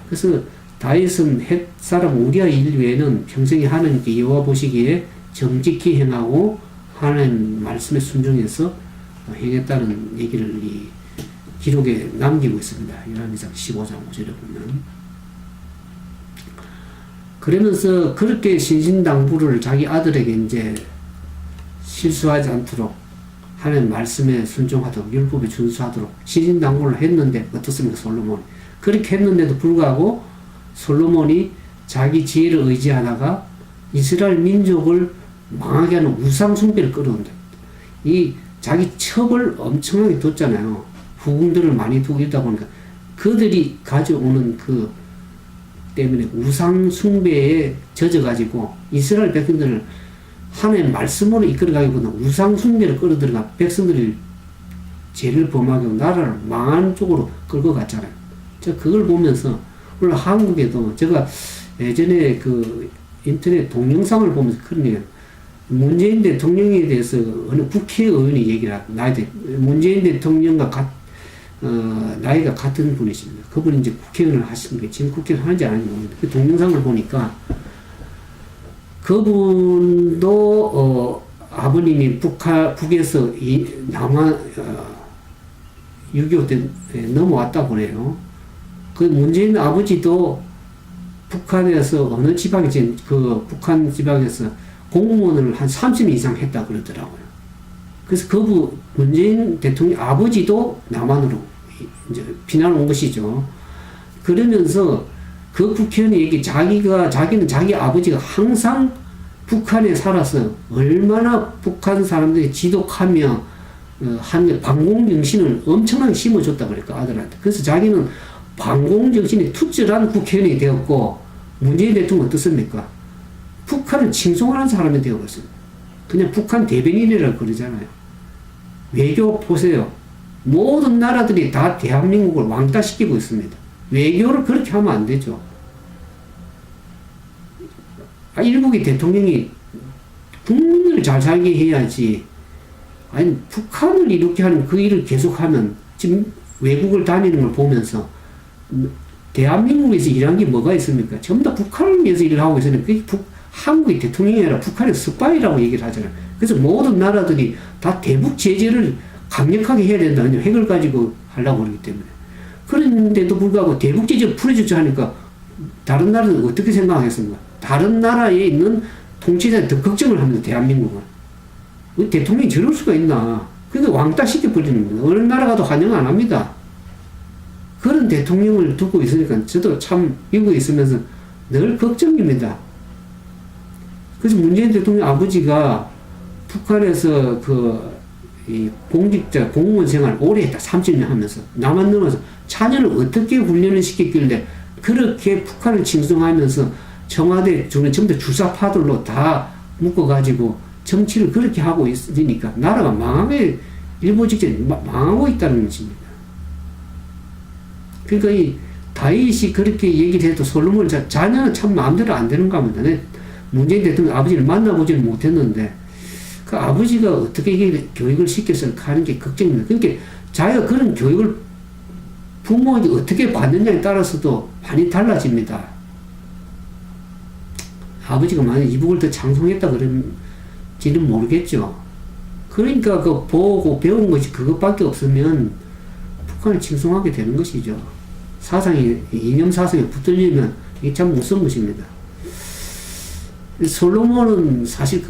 그래서 다윗은 햇사람 우리아 일 외에는 평생에 하나님께 여호와 보시기에 정직히 행하고 하나님 말씀에 순종해서 행했다는 얘기를 이 기록에 남기고 있습니다. 열왕기상 15장 5절에 보면. 그러면서 그렇게 신신당부를 자기 아들에게 이제 실수하지 않도록 하나님 말씀에 순종하도록 율법에 준수하도록 신신당부를 했는데 어떻습니까? 솔로몬이. 그렇게 했는데도 불구하고 솔로몬이 자기 지혜를 의지하다가 이스라엘 민족을 망하게 하는 우상 숭배를 끌어온다. 이 자기 첩을 엄청나게 뒀잖아요. 후궁들을 많이 두고 있다 보니까 그들이 가져오는 그 때문에 우상 숭배에 젖어가지고 이스라엘 백성들을 하나님의 말씀으로 이끌어가기보다 우상 숭배를 끌어들어가 백성들이 죄를 범하게 하고 나라를 망한 쪽으로 끌고 갔잖아요. 제가 그걸 보면서 오늘 한국에도 제가 예전에 그 인터넷 동영상을 보면서 그런 얘기예요. 문재인 대통령에 대해서 어느 국회의원이 얘기를 하고 문재인 대통령과 나이가 같은 분이십니다. 그분이 이제 국회의원을 하시는 게 지금 국회의원 하는지 안 하는지 모르겠는데 그 동영상을 보니까 그분도 아버님이 북에서 남한 6.25 때 넘어왔다고 그래요. 그 문재인 아버지도 북한에서 어느 지방이지 그 북한 지방에서 공무원을 한 30년 이상 했다 그러더라고요. 그래서 문재인 대통령 아버지도 남한으로 이제 피난 온 것이죠. 그러면서 그 국회의원이 자기는 자기 아버지가 항상 북한에 살아서 얼마나 북한 사람들이 지독하며 한 반공정신을 엄청나게 심어줬다 그랬까 아들한테. 그래서 자기는 반공정신이 투철한 국회의원이 되었고 문재인 대통령 어떻습니까? 북한을 칭송하는 사람이 되어버렸습니다. 그냥 북한 대변인이라고 그러잖아요. 외교 보세요. 모든 나라들이 다 대한민국을 왕따시키고 있습니다. 외교를 그렇게 하면 안 되죠. 일국의 대통령이 국민을 잘 살게 해야지. 아니, 북한을 이렇게 하는 그 일을 계속하면 지금 외국을 다니는 걸 보면서 대한민국에서 일한 게 뭐가 있습니까? 전부 다 북한을 위해서 일을 하고 있으니 그게 한국의 대통령이 아니라 북한의 스파이라고 얘기를 하잖아요. 그래서 모든 나라들이 다 대북 제재를 강력하게 해야 된다는 핵을 가지고 하려고 그러기 때문에. 그런데도 불구하고 대북 제재를 풀어주자 하니까 다른 나라는 어떻게 생각하겠습니까? 다른 나라에 있는 통치자에 더 걱정을 합니다. 대한민국은. 대통령이 저럴 수가 있나. 그러니까 왕따 시켜버리는 거예요. 어느 나라 가도 환영 안 합니다. 그런 대통령을 두고 있으니까 저도 참 미국에 있으면서 늘 걱정입니다. 그래서 문재인 대통령 아버지가 북한에서 공직자, 공무원 생활 오래 했다. 30년 하면서. 남한 넘어서 자녀를 어떻게 훈련을 시켰길래 그렇게 북한을 칭송하면서 청와대 주는 전부 다 주사파들로 다 묶어가지고 정치를 그렇게 하고 있으니까 나라가 망하게 일보 직전에 망하고 있다는 것입니다. 그러니까 이 다윗이 그렇게 얘기를 해도 솔로몬 자녀는 참 마음대로 안 되는가 합니다. 문재인 대통령 아버지를 만나보지는 못했는데 그 아버지가 어떻게 이게 교육을 시켜서 하는 게 걱정입니다. 그러니까 자기가 그런 교육을 부모에게 어떻게 받느냐에 따라서도 많이 달라집니다. 아버지가 만약 이북을 더 장성했다 그런지는 모르겠죠. 그러니까 그 보고 배운 것이 그것밖에 없으면 북한을 칭송하게 되는 것이죠. 이념 사상에 붙들리면 이게 참 무서운 것입니다. 솔로몬은 사실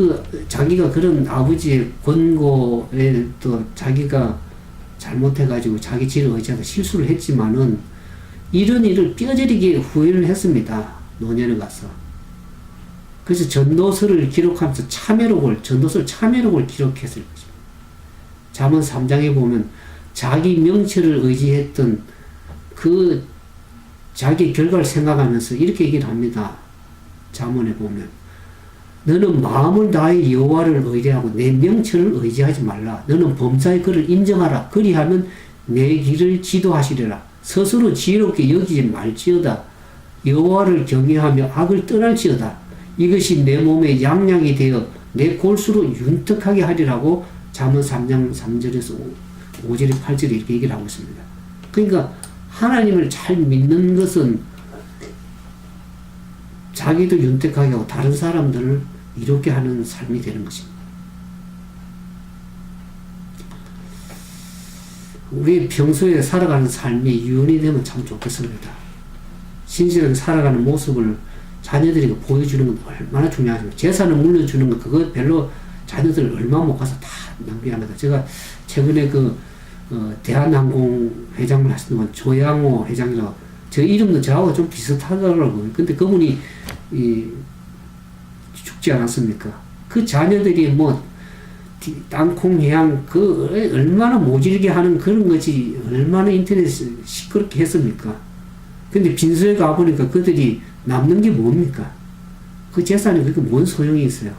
자기가 그런 아버지의 권고에 또 자기가 잘못해가지고 자기 지를 의지하다 실수를 했지만은 이런 일을 뼈저리게 후회를 했습니다. 노년에 가서. 그래서 전도서를 기록하면서 전도서를 참회록을 기록했을 것입니다. 잠언 3장에 보면 자기 명철을 의지했던 그 자기 결과를 생각하면서 이렇게 얘기를 합니다. 잠언에 보면 너는 마음을 다해 여호와를 의지하고 내 명철을 의지하지 말라. 너는 범사의 그를 인정하라. 그리하면 내 길을 지도하시리라. 스스로 지혜롭게 여기지 말지어다. 여호와를 경외하며 악을 떠날지어다. 이것이 내 몸에 양약이 되어 내 골수로 윤택하게 하리라고 잠언 3장 3절에서 5절에 8절에 이렇게 얘기를 하고 있습니다. 그러니까 하나님을 잘 믿는 것은 자기도 윤택하게 하고 다른 사람들을 이롭게 하는 삶이 되는 것입니다. 우리 평소에 살아가는 삶이 유언이 되면 참 좋겠습니다. 신실하게 살아가는 모습을 자녀들에게 보여주는 건 얼마나 중요하십니까? 재산을 물려주는 거 그거 별로 자녀들 얼마 못 가서 다 낭비합니다. 제가 최근에 대한항공 회장을 하시는 분 조양호 회장이라고 저 이름도 저하고 좀 비슷하더라고요. 근데 그분이 죽지 않았습니까? 그 자녀들이 땅콩 해양 얼마나 모질게 하는 그런 것이 얼마나 인터넷에 시끄럽게 했습니까? 근데 빈소에 가보니까 그들이 남는 게 뭡니까? 그 재산이 그렇게 뭔 소용이 있어요?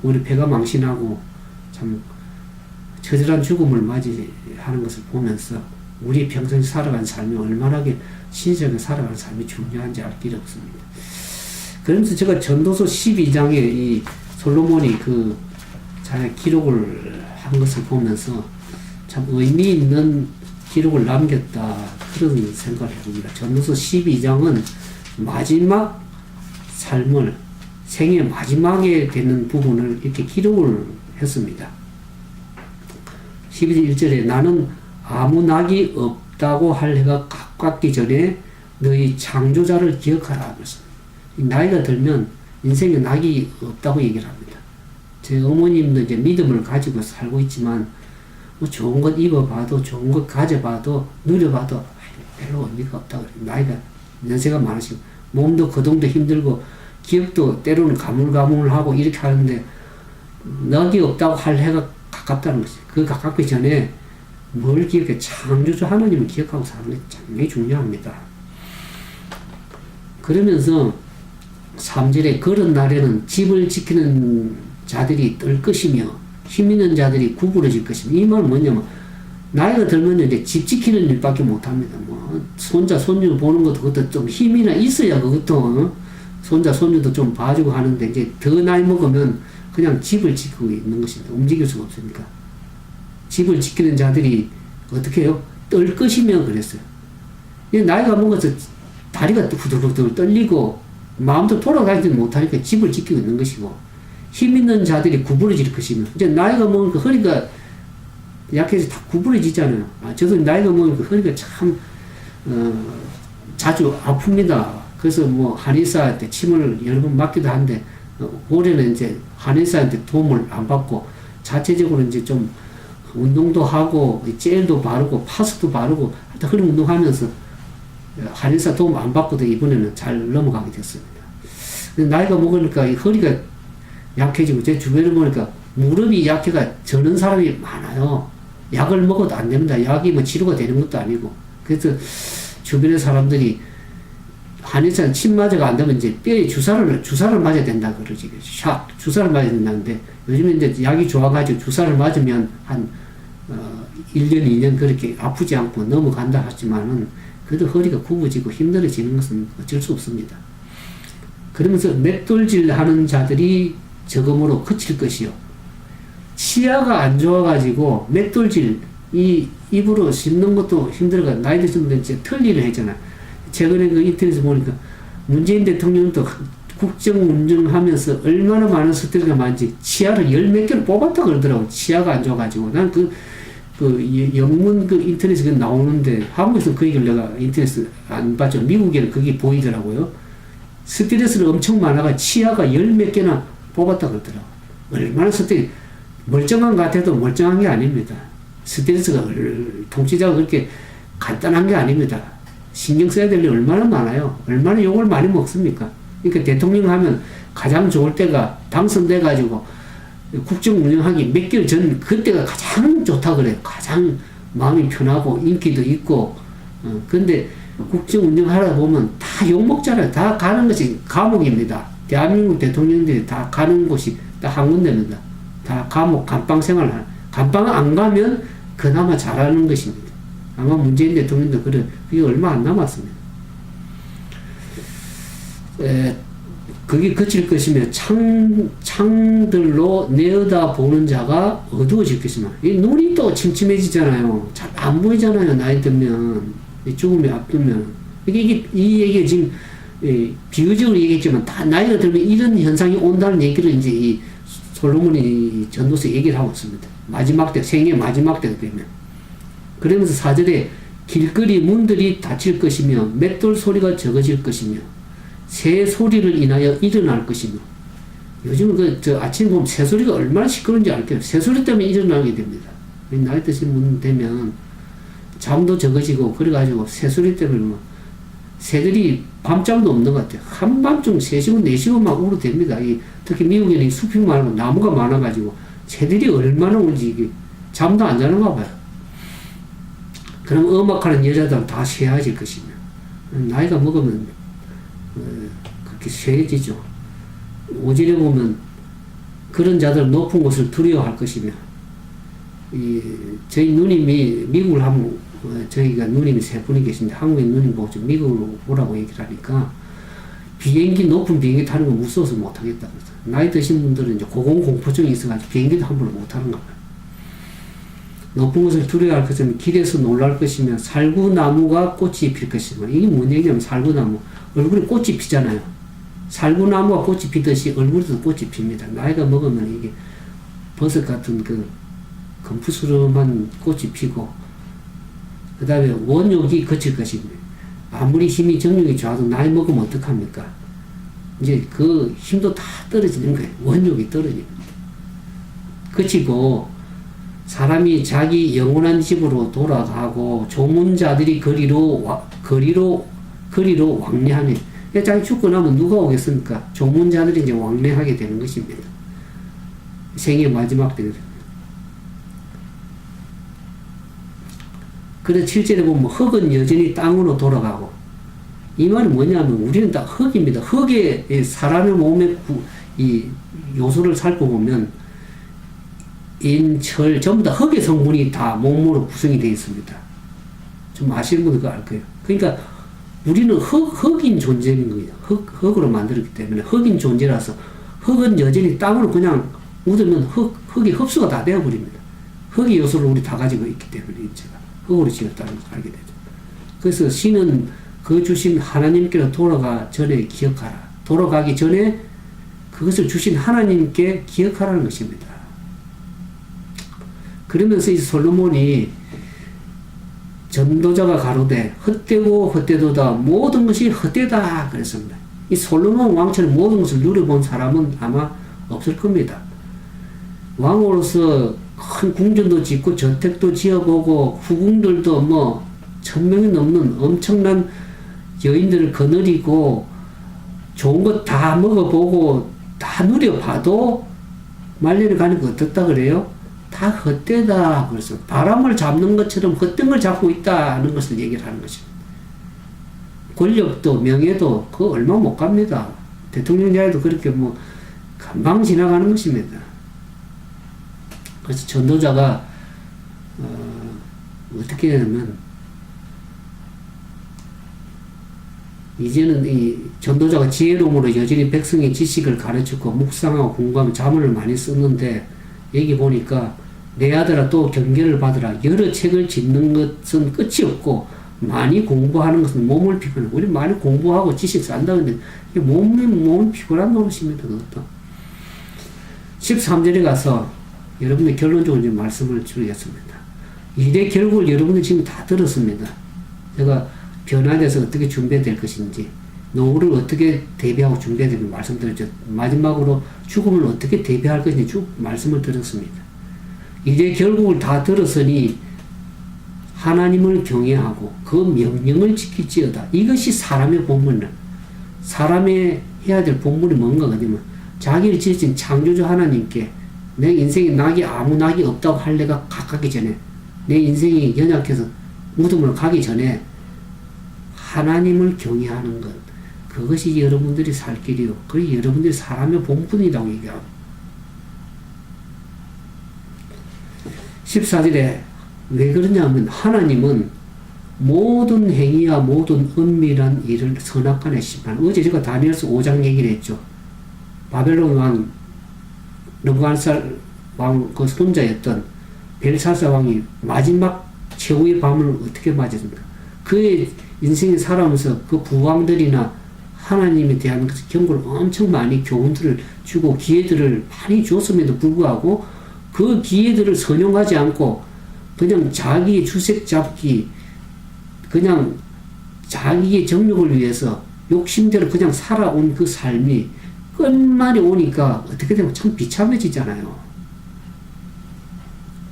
우리 배가 망신하고 참 처절한 죽음을 맞이하는 것을 보면서 우리 평생 살아간 삶이 얼마나 신실하게 살아가는 삶이 중요한지 알 길이 없습니다. 그러면서 제가 전도서 12장에 이 솔로몬이 자기 기록을 한 것을 보면서 참 의미 있는 기록을 남겼다 그런 생각을 해봅니다. 전도서 12장은 마지막 삶을 생의 마지막에 되는 부분을 이렇게 기록을 했습니다. 11절에 나는 아무 낙이 없다고 할 해가 가깝기 전에 너희 창조자를 기억하라 하면서 나이가 들면 인생에 낙이 없다고 얘기를 합니다. 제 어머님도 이제 믿음을 가지고 살고 있지만 좋은 것 입어봐도 좋은 것 가져봐도 누려봐도 별로 의미가 없다고 그래요. 나이가 연세가 많으시고 몸도 거동도 힘들고 기억도 때로는 가물가물하고 이렇게 하는데 낙이 없다고 할 해가 가깝다는 것이. 그 가깝기 전에 뭘 기억해? 창조주 하나님을 기억하고 사는 게 굉장히 중요합니다. 그러면서 3절에 그런 날에는 집을 지키는 자들이 뜰 것이며 힘 있는 자들이 구부러질 것이며, 이 말은 뭐냐면 나이가 들면 이제 집 지키는 일밖에 못합니다. 뭐 손자 손주 보는 것도 그것도 좀 힘이나 있어야 그것도 손자 손주도 좀 봐주고 하는데, 이제 더 나이 먹으면 그냥 집을 지키고 있는 것입니다. 움직일 수가 없으니까. 집을 지키는 자들이 어떻게 해요? 떨 것이며 그랬어요. 나이가 먹어서 다리가 후들후들 떨리고 마음도 돌아가지 못하니까 집을 지키고 있는 것이고, 힘 있는 자들이 구부러질 것이며, 이제 나이가 먹으니까 허리가 약해서 다 구부러지잖아요. 저도 나이가 먹으니까 허리가 참 자주 아픕니다. 그래서 뭐 한의사한테 침을 여러 번 맞기도 한데, 올해는 이제 한의사한테 도움을 안 받고 자체적으로 이제 좀 운동도 하고 젤도 바르고 파스도 바르고 하여튼 그런 운동하면서 한의사 도움 안 받고도 이번에는 잘 넘어가게 됐습니다. 나이가 먹으니까 이 허리가 약해지고, 제 주변에 보니까 무릎이 약해가 저는 사람이 많아요. 약을 먹어도 안 됩니다. 약이 뭐 치료가 되는 것도 아니고. 그래서 주변의 사람들이 한의사는 침 맞아가 안 되면 이제 뼈에 주사를 맞아야 된다 그러지. 주사를 맞아야 된다는데, 요즘에 이제 약이 좋아가지고 주사를 맞으면 한 1년, 2년 그렇게 아프지 않고 넘어간다 하지만은, 그래도 허리가 굽어지고 힘들어지는 것은 어쩔 수 없습니다. 그러면서 맷돌질 하는 자들이 적음으로 그칠 것이요. 치아가 안 좋아가지고 맷돌질, 이 입으로 씹는 것도 힘들어가 나이 드신 분들 이제 털리를 했잖아. 최근에 그 인터넷에서 보니까 문재인 대통령도 국정 운영하면서 얼마나 많은 스트레스가 많은지 치아를 10몇 개를 뽑았다 그러더라고. 치아가 안 좋아가지고. 난 영문 인터넷에 나오는데, 한국에서 그 얘기를 내가 인터넷에 안 봤죠. 미국에는 그게 보이더라고요. 스트레스를 엄청 많아가 치아가 10몇 개나 뽑았다 그러더라고. 얼마나 스트레스, 멀쩡한 것 같아도 멀쩡한 게 아닙니다. 스트레스가 통치자가 그렇게 간단한 게 아닙니다. 신경 써야 될 일이 얼마나 많아요. 얼마나 욕을 많이 먹습니까? 그러니까 대통령 하면 가장 좋을 때가 당선돼가지고 국정 운영하기 몇 개월 전 그때가 가장 좋다 그래요. 가장 마음이 편하고 인기도 있고. 근데 국정 운영하다 보면 다 욕먹잖아요. 다 가는 것이 감옥입니다. 대한민국 대통령들이 다 가는 곳이 딱 한 군데입니다. 다 감옥, 감방 생활을 하는. 감방 안 가면 그나마 잘하는 것입니다. 아마 문재인 대통령도 그게 얼마 안 남았습니다. 그게 그칠 것이며 창들로 내어다 보는 자가 어두워질 것이며, 이 눈이 또 침침해지잖아요. 잘 안 보이잖아요. 나이 들면, 죽음이 앞두면. 이 얘기가 지금 비유적으로 얘기했지만 다 나이가 들면 이런 현상이 온다는 얘기를 이제 이 솔로몬이 전도서 얘기를 하고 있습니다. 마지막 때, 생애 마지막 때가 되면. 그러면서 4절에 길거리 문들이 닫힐 것이며 맷돌 소리가 적어질 것이며 새 소리를 인하여 일어날 것이며. 요즘은 아침에 보면 새 소리가 얼마나 시끄러운지 알게요. 새 소리 때문에 일어나게 됩니다. 나이 드신 분 되면 잠도 적어지고 그래가지고 새 소리 때문에 새들이 밤잠도 없는 것 같아요. 한밤중 3시간, 4시간 막 울어댑니다. 특히 미국에는 숲이 많고 나무가 많아가지고 새들이 얼마나 울지 이게 잠도 안 자는가 봐요. 그럼 음악하는 여자들은 다 쇠해질 것이며, 나이가 먹으면 그렇게 쇠해지죠. 5절에 보면 그런 자들 높은 곳을 두려워할 것이며, 저희 누님이 미국을 하면 저희가 누님이 3분이 계신데 한국에 누님 보고 좀 미국으로 오라고 얘기를 하니까 높은 비행기 타는 거 무서워서 못하겠다. 나이 드신 분들은 이제 고공공포증이 있어가지고 비행기도 함부로 못하는가 봐요. 높은 것을 두려워할 것은 길에서 놀랄 것이며 살구나무가 꽃이 필 것이며. 이게 뭔 얘기냐면 살구나무, 얼굴에 꽃이 피잖아요. 살구나무가 꽃이 피듯이 얼굴에도 꽃이 핍니다. 나이가 먹으면 이게 버섯 같은 검푸스름한 꽃이 피고, 그 다음에 원욕이 거칠 것입니다. 아무리 힘이 정력이 좋아도 나이 먹으면 어떡합니까? 이제 그 힘도 다 떨어지는 거예요. 원욕이 떨어집니다. 그치고 사람이 자기 영원한 집으로 돌아가고 조문자들이 거리로 왕래하며. 자기 죽고 나면 누가 오겠습니까? 조문자들이 이제 왕래하게 되는 것입니다. 생의 마지막 때거든요. 그래서 7절에 보면 흙은 여전히 땅으로 돌아가고, 이 말은 뭐냐면 우리는 다 흙입니다. 흙에 사람의 몸의 이 요소를 살펴보면 인, 철 전부 다 흙의 성분이 다 몸으로 구성이 되어 있습니다. 좀 아시는 분들 알 거예요. 그러니까 우리는 흙인 존재인 거예요. 흙으로 만들었기 때문에 흙인 존재라서 흙은 여전히 땅으로 그냥 묻으면 흙이 흡수가 다 되어버립니다. 흙의 요소를 우리 다 가지고 있기 때문에 인체가 흙으로 지었다는 걸 알게 되죠. 그래서 신은 그 주신 하나님께로 돌아가 전에 기억하라. 돌아가기 전에 그것을 주신 하나님께 기억하라는 것입니다. 그러면서 이 솔로몬이 전도자가 가로되 헛되고 헛되도다 모든 것이 헛되다 그랬습니다. 이 솔로몬 왕처럼 모든 것을 누려본 사람은 아마 없을 겁니다. 왕으로서 큰 궁전도 짓고 저택도 지어보고 후궁들도 뭐 1000명이 넘는 엄청난 여인들을 거느리고 좋은 것 다 먹어보고 다 누려봐도 말년에 가는 거 어떻다 그래요? 다 헛되다. 그래서 바람을 잡는 것처럼 헛된 걸 잡고 있다는 것을 얘기를 하는 것입니다. 권력도 명예도 그거 얼마 못 갑니다. 대통령자에도 그렇게 뭐 금방 지나가는 것입니다. 그래서 전도자가 어떻게 하냐면 이제는 이 전도자가 지혜로움으로 여전히 백성의 지식을 가르치고 묵상하고 공부하며 자문을 많이 썼는데 여기 보니까 내 아들아 또 경계를 받으라. 여러 책을 짓는 것은 끝이 없고 많이 공부하는 것은 몸을 피곤해. 우리 많이 공부하고 지식 산다 근데 몸이 피곤한 노릇입니다. 그것도. 13절에 가서 여러분들 결론적으로 이제 말씀을 드리겠습니다. 이래 결국을 여러분들 지금 다 들었습니다. 제가 변화에 대해서 어떻게 준비해야 될 것인지, 노후를 어떻게 대비하고 준비해야 될지 말씀드렸죠. 마지막으로 죽음을 어떻게 대비할 것인지 쭉 말씀을 드렸습니다. 이제 결국을 다 들었으니 하나님을 경외하고 그 명령을 지킬지어다. 이것이 사람의 본분이다. 사람의 해야 될 본분이 뭔가 그러면 자기를 지으신 창조주 하나님께 내 인생에 아무 낙이 없다고 할 내가 가기 전에 내 인생이 연약해서 무덤으로 가기 전에 하나님을 경외하는 것, 그것이 여러분들이 살 길이요. 그게 여러분들이 사람의 본분이라고 얘기하고 14절에 왜 그러냐면 하나님은 모든 행위와 모든 은밀한 일을 선악간에 심판. 어제 제가 다니엘서 5장 얘기를 했죠. 바벨론 왕 느부갓네살 왕 그 손자였던 벨사살 왕이 마지막 최후의 밤을 어떻게 맞았습니까? 그의 인생에 살아오면서 그 부왕들이나 하나님에 대한 경고를 엄청 많이 교훈들을 주고 기회들을 많이 주었음에도 불구하고 그 기회들을 선용하지 않고 그냥 자기의 주색 잡기, 그냥 자기의 정욕을 위해서 욕심대로 그냥 살아온 그 삶이 끝말이 오니까 어떻게 되면 참 비참해지잖아요.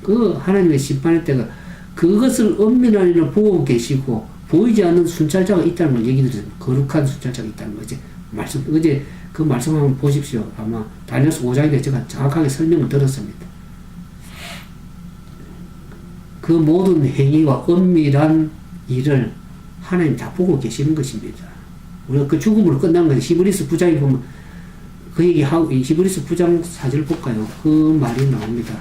그 하나님의 심판의 때가 그것을 엄밀한 일을 보고 계시고 보이지 않는 순찰자가 있다는 걸 얘기 드렸습니다. 거룩한 순찰자가 있다는 거지. 어제 그 말씀 한번 보십시오. 아마 다니엘서 5장에 제가 정확하게 설명을 들었습니다. 그 모든 행위와 은밀한 일을 하나님 다 보고 계시는 것입니다. 우리가 그 죽음으로 끝난 것이 히브리서 9장에 보면 그 얘기하고, 히브리서 9장 4절 볼까요? 그 말이 나옵니다.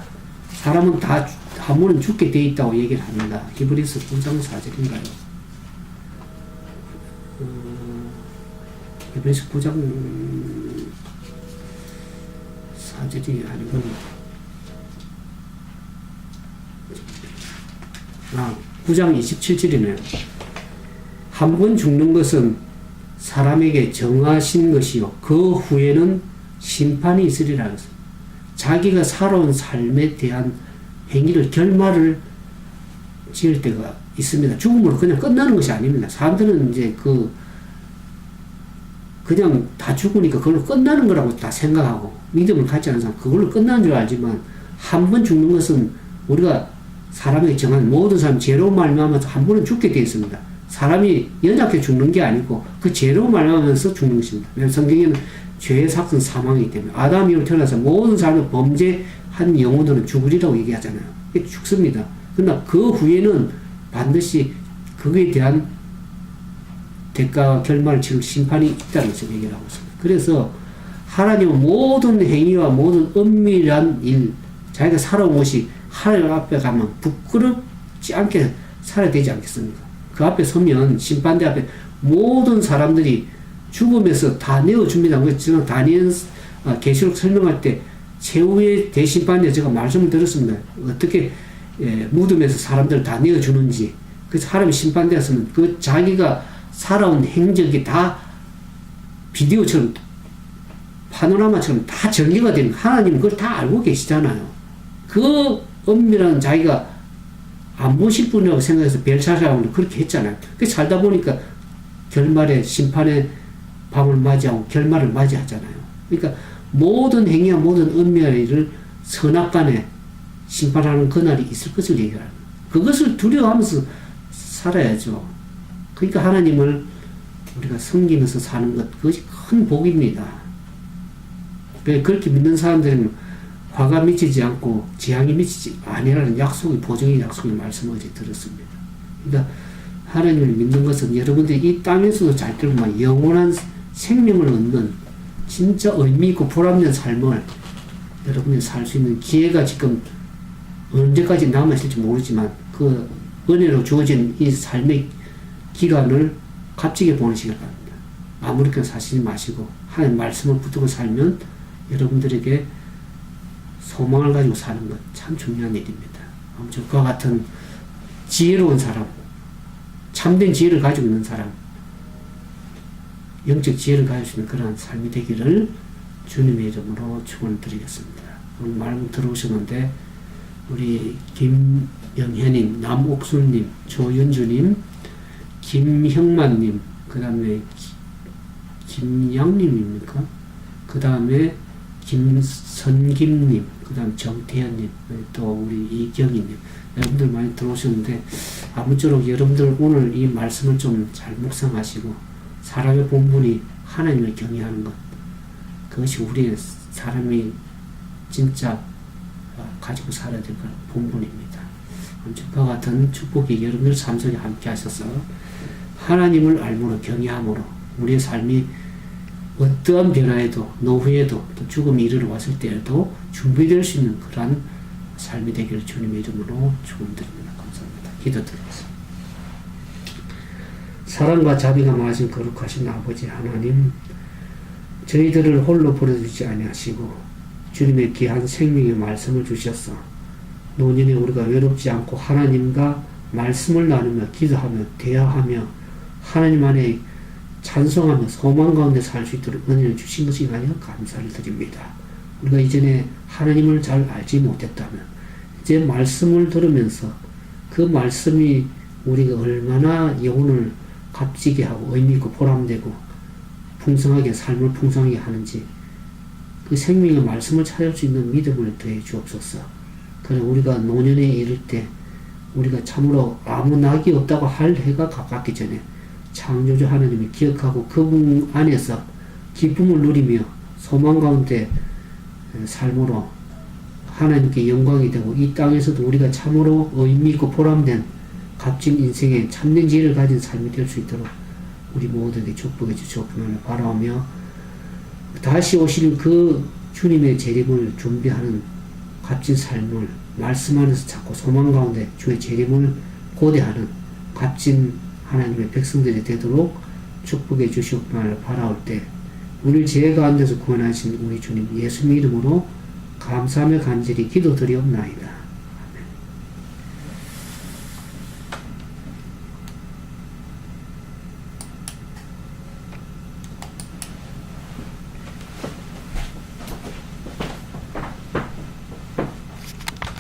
사람은 다 한 번은 죽게 돼 있다고 얘기를 합니다. 히브리서 9장 4절인가요? 히브리서 9장 4절이 아니고 9장 27절이네요. 한 번 죽는 것은 사람에게 정하신 것이요 그 후에는 심판이 있으리라 했습니다. 자기가 살아온 삶에 대한 행위를 결말을 지을 때가 있습니다. 죽음으로 그냥 끝나는 것이 아닙니다. 사람들은 이제 그냥 다 죽으니까 그걸로 끝나는 거라고 다 생각하고 믿음을 갖지 않은 사람 그걸로 끝나는 줄 알지만 한 번 죽는 것은 우리가 사람에게 정한 모든 사람 죄로 말미암아서 한 번은 죽게 되어 있습니다. 사람이 연약해 죽는 게 아니고 그 죄로 말미암아서 죽는 것입니다. 왜냐하면 성경에는 죄의 삭은 사망이기 때문에 아담 이후로 태어나서 모든 사람을 범죄한 영혼들은 죽으리라고 얘기하잖아요. 죽습니다. 그러나 그 후에는 반드시 그거에 대한 대가 결말을 치를 심판이 있다는 것을 얘기하고 있습니다. 그래서 하나님은 모든 행위와 모든 은밀한 일, 자기가 살아온 것이 하나님 앞에 가면 부끄럽지 않게 살아야 되지 않겠습니까? 그 앞에 서면 심판대 앞에 모든 사람들이 죽음에서 다 내어줍니다. 저는 다니엘 계시록 설명할 때 최후의 대심판에 제가 말씀을 드렸습니다. 어떻게 무덤에서 사람들을 다 내어주는지. 그래서 하나님 심판되었으면 그 자기가 살아온 행적이 다 비디오처럼 파노라마처럼 다 전개가 되는, 하나님 그걸 다 알고 계시잖아요. 그 은밀한 자기가 안 보실 분이라고 생각해서 벨사사하고 그렇게 했잖아요. 그 살다 보니까 결말에 심판의 밤을 맞이하고 결말을 맞이하잖아요. 그러니까 모든 행위와 모든 은밀한 일을 선악간에 심판하는 그날이 있을 것을 얘기하는 거예요. 그것을 두려워하면서 살아야죠. 그러니까 하나님을 우리가 섬기면서 사는 것, 그것이 큰 복입니다. 그렇게 믿는 사람들은 화가 미치지 않고 재앙이 미치지 아니라는 약속이, 보증의 약속의 말씀을 어제 들었습니다. 그러니까 하나님을 믿는 것은 여러분들이 이 땅에서도 잘 들으면 영원한 생명을 얻는 진짜 의미있고 보람된 삶을 여러분이 살 수 있는 기회가 지금 언제까지 남아있을지 모르지만 그 은혜로 주어진 이 삶의 기간을 값지게 보내시길 바랍니다. 아무렇게나 사시지 마시고 하나님 말씀을 붙들고 살면 여러분들에게 소망을 가지고 사는 것 참 중요한 일입니다. 아무튼 그와 같은 지혜로운 사람, 참된 지혜를 가지고 있는 사람, 영적 지혜를 가질 수 있는 그러한 삶이 되기를 주님의 이름으로 축원을 드리겠습니다. 오늘 말씀 들어오셨는데 우리 김영현님, 남옥순님, 조윤주님, 김형만님, 그 다음에 김양님입니까? 그 다음에 김선김님, 그 다음 정태현님, 또 우리 이경희님, 여러분들 많이 들어오셨는데 아무쪼록 여러분들 오늘 이 말씀을 좀 잘 묵상하시고 사람의 본분이 하나님을 경외하는 것, 그것이 우리의 사람이 진짜 가지고 살아야 될 본분입니다. 그와 같은 축복이 여러분들 삶 속에 함께 하셔서 하나님을 알므로 경외함으로 우리의 삶이 어떠한 변화에도 노후에도 또 죽음이 이르러 왔을 때에도 준비될 수 있는 그러한 삶이 되기를 주님의 이름으로 축원드립니다. 감사합니다. 기도드리겠습니다. 사랑과 자비가 많으신 거룩하신 아버지 하나님, 저희들을 홀로 버려두지 아니하시고 주님의 귀한 생명의 말씀을 주셔서 노년에 우리가 외롭지 않고 하나님과 말씀을 나누며 기도하며 대화하며 하나님 안에 찬송하며 소망 가운데 살 수 있도록 은혜를 주신 것이 아니라 감사를 드립니다. 우리가 이전에 하나님을 잘 알지 못했다면 이제 말씀을 들으면서 그 말씀이 우리가 얼마나 영혼을 값지게 하고 의미있고 보람되고 풍성하게 삶을 풍성하게 하는지 그 생명의 말씀을 찾을 수 있는 믿음을 더해 주옵소서. 그래 우리가 노년에 이를 때 우리가 참으로 아무 낙이 없다고 할 해가 가깝기 전에 창조주 하나님을 기억하고 그분 안에서 기쁨을 누리며 소망 가운데 삶으로 하나님께 영광이 되고 이 땅에서도 우리가 참으로 의미있고 보람된 값진 인생에 참된 지혜를 가진 삶이 될 수 있도록 우리 모두에게 축복해 주시옵기를 바라오며 다시 오실 그 주님의 재림을 준비하는 값진 삶을 말씀 안에서 찾고 소망 가운데 주의 재림을 고대하는 값진 하나님의 백성들이 되도록 축복해 주시옵기를 바라올 때 우리 죄 가운데서 구원하신 우리 주님 예수님 이름으로 감사하며 간절히 기도드리옵나이다.